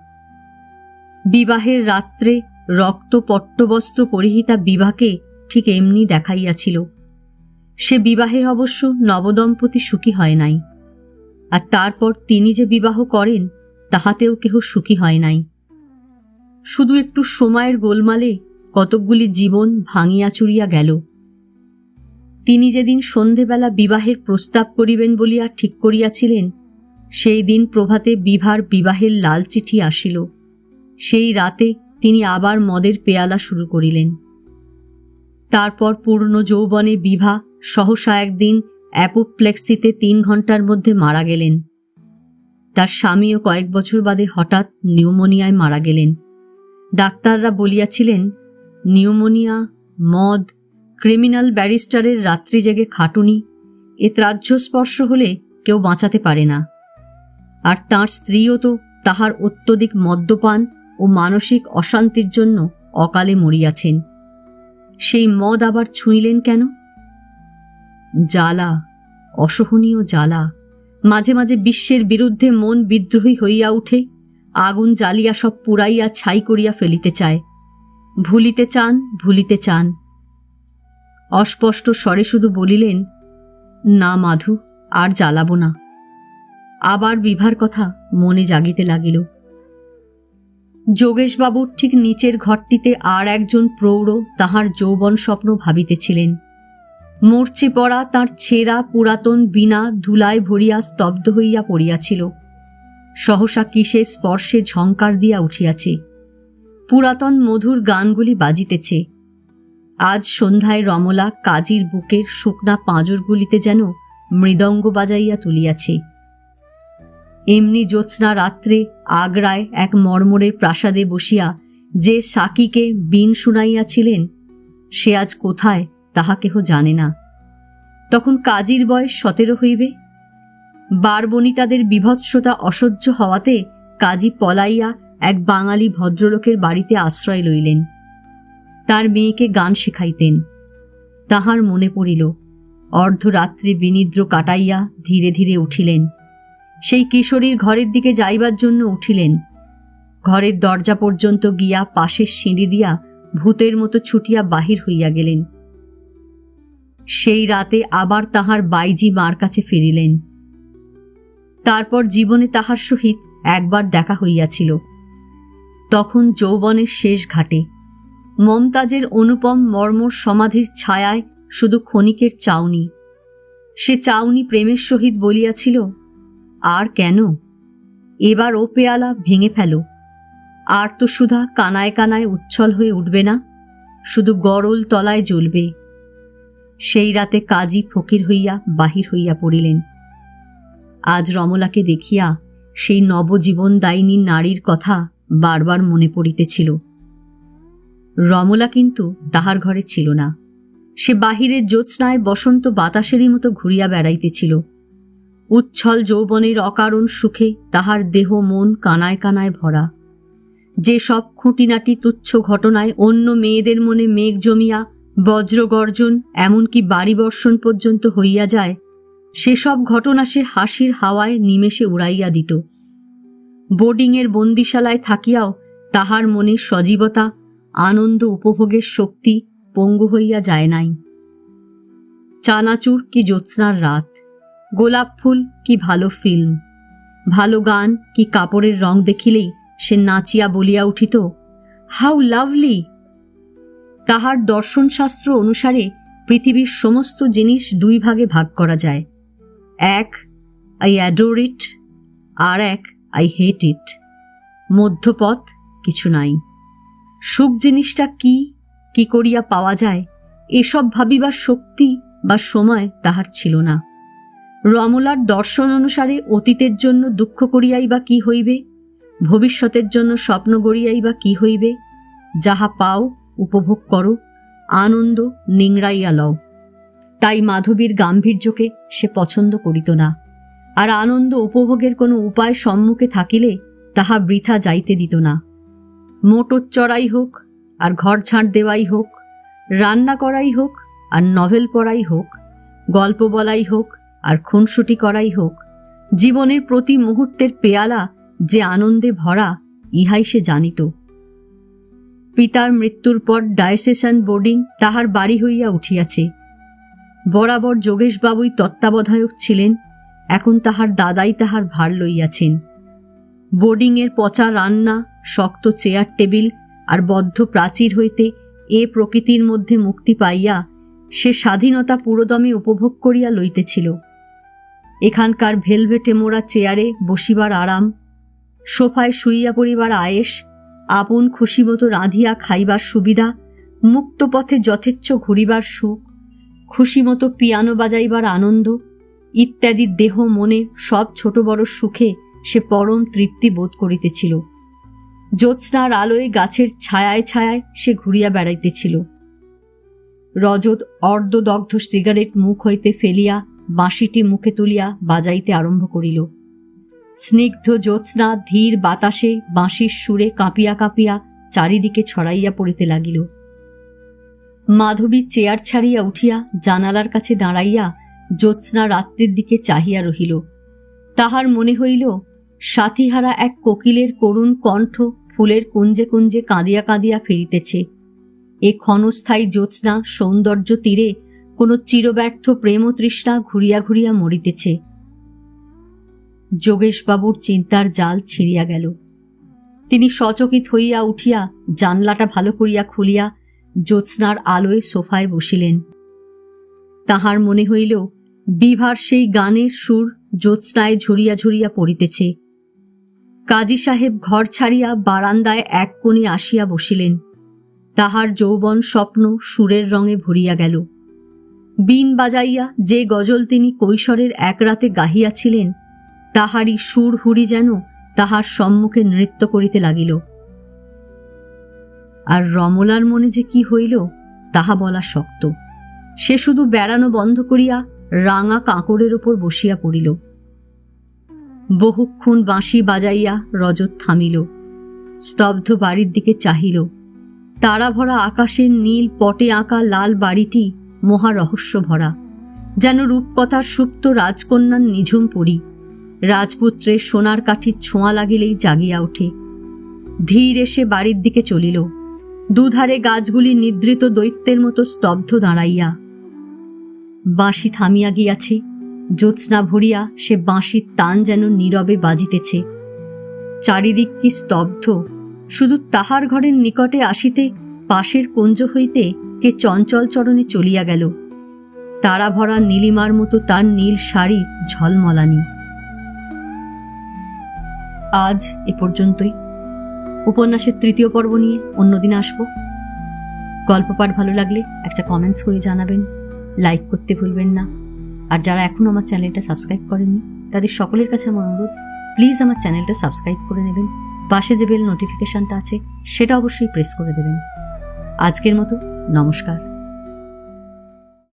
[SPEAKER 1] বিবাহের রাত্রে রক্ত পট্টবস্ত্র পরিহিতা বিভাকে ঠিক এমনি দেখাইয়াছিল। সে বিবাহে অবশ্য নবদম্পতি সুখী হয় নাই, আর তারপর তিনি যে বিবাহ করেন তাহাতেও কেহ সুখী হয় নাই। শুধু একটু সময়ের গোলমালে কতকগুলি জীবন ভাঙিয়া চুরিয়া গেল। তিনি যেদিন সন্ধেবেলা বিবাহের প্রস্তাব করিবেন বলিয়া ঠিক করিয়াছিলেন, সেই দিন প্রভাতে বিভার বিবাহের লাল চিঠি আসিল। সেই রাতে তিনি আবার মদের পেয়ালা শুরু করিলেন। তারপর পূর্ণ যৌবনে বিভা সহসা একদিন অ্যাপোপ্লেক্সিতে 3 ঘণ্টার মধ্যে মারা গেলেন। তার স্বামীও কয়েক বছর বাদে হঠাৎ নিউমোনিয়ায় মারা গেলেন। ডাক্তাররা বলিয়াছিলেন নিউমোনিয়া, মদ, ক্রিমিনাল ব্যারিস্টারের রাত্রি জেগে খাটুনি, এ ত্রাহ্য স্পর্শ হলে কেউ বাঁচাতে পারে না। আর তাঁর স্ত্রীও তো তাহার অত্যধিক মদ্যপান ও মানসিক অশান্তির জন্য অকালে মরিয়াছেন। সেই মদ আবার ছুঁইলেন কেন? জ্বালা, অসহনীয় জ্বালা। মাঝে মাঝে বিশ্বের বিরুদ্ধে মন বিদ্রোহী হইয়া উঠে, আগুন জ্বালিয়া সব পুড়াইয়া ছাই করিয়া ফেলিতে চায়। ভুলিতে চান, ভুলিতে চান। অস্পষ্ট স্বরে শুধু বলিলেন, না মাধু, আর জ্বালাব না। আবার বিভার কথা মনে জাগিতে লাগিল। যোগেশবাবুর ঠিক নিচের ঘরটিতে আর একজন প্রৌঢ় তাহার যৌবন স্বপ্ন ভাবিতেছিলেন। মরচে পড়া তাঁর ছেঁড়া পুরাতন বীণা ধুলায় ভরিয়া স্তব্ধ হইয়া পড়িয়াছিল। সহসা কিসের স্পর্শে ঝঙ্কার দিয়া উঠিয়াছে। পুরাতন মধুর গানগুলি বাজিতেছে। আজ সন্ধ্যায় রমলা কাজীর বুকের শুকনা পাঁজরগুলিতে যেন মৃদঙ্গ বাজাইয়া তুলিয়াছে। এমনি জ্যোৎস্না রাত্রে আগ্রায় এক মর্মরের প্রাসাদে বসিয়া যে সাকিকে বীণ শুনাইয়াছিলেন, সে আজ কোথায় তাহা কেহ জানে না। তখন কাজীর বয়স 17 হইবে। বারবনিতাদের বিভৎসতা অসহ্য হওয়াতে কাজী পলাইয়া এক বাঙালি ভদ্রলোকের বাড়িতে আশ্রয় লইলেন। তার মেয়েকে গান শেখাইতেন। তাহার মনে পড়িল, অর্ধরাত্রে বিনিদ্র কাটাইয়া ধীরে ধীরে উঠিলেন। সেই কিশোরীর ঘরের দিকে যাইবার জন্য উঠিলেন। ঘরের দরজা পর্যন্ত গিয়া পাশের সিঁড়ি দিয়া ভূতের মতো ছুটিয়া বাহির হইয়া গেলেন। সেই রাতে আবার তাহার বাইজি মার কাছে ফিরিলেন। তারপর জীবনে তাহার সহিত একবার দেখা হইয়াছিল, তখন যৌবনের শেষ ঘাটে। মমতাজের অনুপম মর্মর সমাধির ছায়ায় শুধু ক্ষণিকের চাউনি। সে চাউনি প্রেমের সহিত বলিয়াছিল, আর কেন, এবার ও পেয়ালা ভেঙে ফেলো। আর তো সুধা কানায় কানায় উচ্ছল হয়ে উঠবে না, শুধু গরল তলায় জ্বলবে। সেই রাতে কাজী ফকির হইয়া বাহির হইয়া পড়িলেন। আজ রমলাকে দেখিয়া সেই নবজীবনদায়িনী নারীর কথা বারবার মনে পড়িতেছিল। রমলা কিন্তু তাহার ঘরে ছিল না। সে বাহিরের জ্যোৎস্নায় বসন্ত বাতাসেরই মতো ঘুরিয়া বেড়াইতেছিল। উচ্ছল যৌবনের অকারণ সুখে তাহার দেহ মন কানায় কানায় ভরা। যে সব খুঁটিনাটি তুচ্ছ ঘটনায় অন্য মেয়েদের মনে মেঘ জমিয়া বজ্রগর্জন এমনকি বাড়ি বর্ষণ পর্যন্ত হইয়া যায়, সেসব ঘটনা সে হাসির হাওয়ায় নিমেষে উড়াইয়া দিত। বোর্ডিংয়ের বন্দিশালায় থাকিয়াও তাহার মনে সজীবতা, আনন্দ উপভোগের শক্তি পঙ্গু হইয়া যায় নাই। চানাচুর কি জ্যোৎস্নার রাত, গোলাপ ফুল কি ভালো ফিল্ম, ভালো গান কি কাপড়ের রং দেখিলেই সে নাচিয়া বলিয়া উঠিত, হাউ লাভলি। তাহার দর্শনশাস্ত্র অনুসারে পৃথিবীর সমস্ত জিনিস 2 ভাগে ভাগ করা যায়। এক, আই অ্যাডোর ইট, আর এক, আই হেট ইট। মধ্যপথ কিছু নাই। সুখ জিনিসটা কি, কি করিয়া পাওয়া যায়, এসব ভাবিবার শক্তি বা সময় তাহার ছিল না। রমলার দর্শন অনুসারে অতীতের জন্য দুঃখ করিয়াই বা কি হইবে, ভবিষ্যতের জন্য স্বপ্ন গড়িয়াই বা কি হইবে। যাহা পাও উপভোগ করো, আনন্দ নিংড়াইয়া লও। তাই মাধবীর গাম্ভীর্যকে সে পছন্দ করিত না, আর আনন্দ উপভোগের কোনো উপায় সম্মুখে থাকিলে তাহা বৃথা যাইতে দিত না। মোটর চড়াই হোক আর ঘর ঝাঁট দেওয়াই হোক, রান্না করাই হোক আর নভেল পড়াই হোক, গল্প বলাই হোক আর খুনসুটি করাই হোক, জীবনের প্রতি মুহূর্তের পেয়ালা যে আনন্দে ভরা, ইহাই সে জানিত। পিতার মৃত্যুর পর ডায়োসেশন বোর্ডিং তাহার বাড়ি হইয়া উঠিয়াছে। বরাবর যোগেশবাবুই তত্ত্বাবধায়ক ছিলেন, এখন তাহার দাদাই তাহার ভার লইয়াছেন। বোর্ডিংয়ের পচা রান্না, শক্ত চেয়ার টেবিল আর বদ্ধ প্রাচীর হইতে এ প্রকৃতির মধ্যে মুক্তি পাইয়া সে স্বাধীনতা পুরোদমে উপভোগ করিয়া লইতেছিল। এখানকার ভেলভেটে মোড়া চেয়ারে বসিবার আরাম, সোফায় শুইয়া পড়িবার আয়েশ, আপন খুশিমতো রাঁধিয়া খাইবার সুবিধা, মুক্ত পথে যথেচ্ছ ঘুরিবার সুখ, খুশিমতো পিয়ানো বাজাইবার আনন্দ ইত্যাদি দেহ মনে সব ছোট বড় সুখে সে পরম তৃপ্তি বোধ করিতেছিল। জ্যোৎস্নার আলোয় গাছের ছায়ায় ছায়ায় সে ঘুরিয়া বেড়াইতেছিল। রজত অর্ধদগ্ধ সিগারেট মুখ হইতে ফেলিয়া বাঁশিটি মুখে তুলিয়া বাজাইতে আরম্ভ করিল। স্নিগ্ধ জ্যোৎস্না ধীর বাতাসে বাঁশির সুরে কাঁপিয়া কাঁপিয়া চারিদিকে ছড়াইয়া পড়িতে লাগিল। মাধবী চেয়ার ছাড়িয়া উঠিয়া জানালার কাছে দাঁড়াইয়া জ্যোৎস্না রাত্রির দিকে চাহিয়া রহিল। তাহার মনে হইল সাথীহারা এক কোকিলের করুণ কণ্ঠ ফুলের কুঞ্জে কুঞ্জে কাঁদিয়া কাঁদিয়া ফিরিতেছে। এ ক্ষণস্থায়ী জ্যোৎস্না সৌন্দর্য তীরে কোনো চিরব্যর্থ প্রেম তৃষ্ণা ঘুরিয়া ঘুরিয়া মরিতেছে। যোগেশবাবুর চিন্তার জাল ছিঁড়িয়া গেল। তিনি সচকিত হইয়া উঠিয়া জানলাটা ভালো করিয়া খুলিয়া জ্যোৎস্নার আলোয় সোফায় বসিলেন। তাহার মনে হইল বিভার সেই গানের সুর জ্যোৎস্নায় ঝরিয়া ঝরিয়া পড়িতেছে। কাজী সাহেব ঘর ছাড়িয়া বারান্দায় এক কোণে আসিয়া বসিলেন। তাহার যৌবন স্বপ্ন সুরের রঙে ভরিয়া গেল। বীণ বাজাইয়া যে গজল তিনি কৈশোরের এক রাতে গাহিয়াছিলেন, তাহারই সুর হুড়ি যেন তাহার সম্মুখে নৃত্য করিতে লাগিল। আর রমলার মনে যে কি হইল তাহা বলা শক্ত। সে শুধু বেড়ানো বন্ধ করিয়া রাঙা কাঁকড়ের ওপর বসিয়া পড়িল। বহুক্ষণ বাঁশি বাজাইয়া রজত থামিল, স্তব্ধ বাড়ির দিকে চাহিল। তারা ভরা আকাশের নীল পটে আঁকা লাল বাড়িটি মহা রহস্য ভরা, যেন রূপকথার সুপ্ত রাজকন্যার নিঝুম পরী। রাজপুত্রের সোনার কাঠির ছোঁয়া লাগিলেই জাগিয়া ওঠে। ধীর এসে বাড়ির দিকে চলিল, দুধারে গাছগুলি নিদ্রিত দৈত্যের মতো স্তব্ধ দাঁড়াইয়া। বাঁশি থামিয়া গিয়াছে, জ্যোৎস্না ভরিয়া সে বাঁশির তান যেন নীরবে বাজিতেছে। চারিদিক কি স্তব্ধ, শুধু তাহার ঘরের নিকটে আসিতে পাশের কুঞ্জ হইতে কে চঞ্চল চরণে চলিয়া গেল। তারা ভরা নীলিমার মতো তার নীল শাড়ির ঝলমলানি। আজ এ পর্যন্তই। উপন্যাসের তৃতীয় পর্ব নিয়ে অন্যদিন আসব। গল্প পাঠ ভালো লাগলে একটা কমেন্টস করে জানাবেন, লাইক করতে ভুলবেন না। আর যারা এখনও আমার চ্যানেলটা সাবস্ক্রাইব করেননি তাদের সকলের কাছে আমার অনুরোধ, প্লিজ আমার চ্যানেলটা সাবস্ক্রাইব করে নেবেন। পাশে যে বেল নোটিফিকেশনটা আছে সেটা অবশ্যই প্রেস করে দেবেন। আজকের মতো নমস্কার।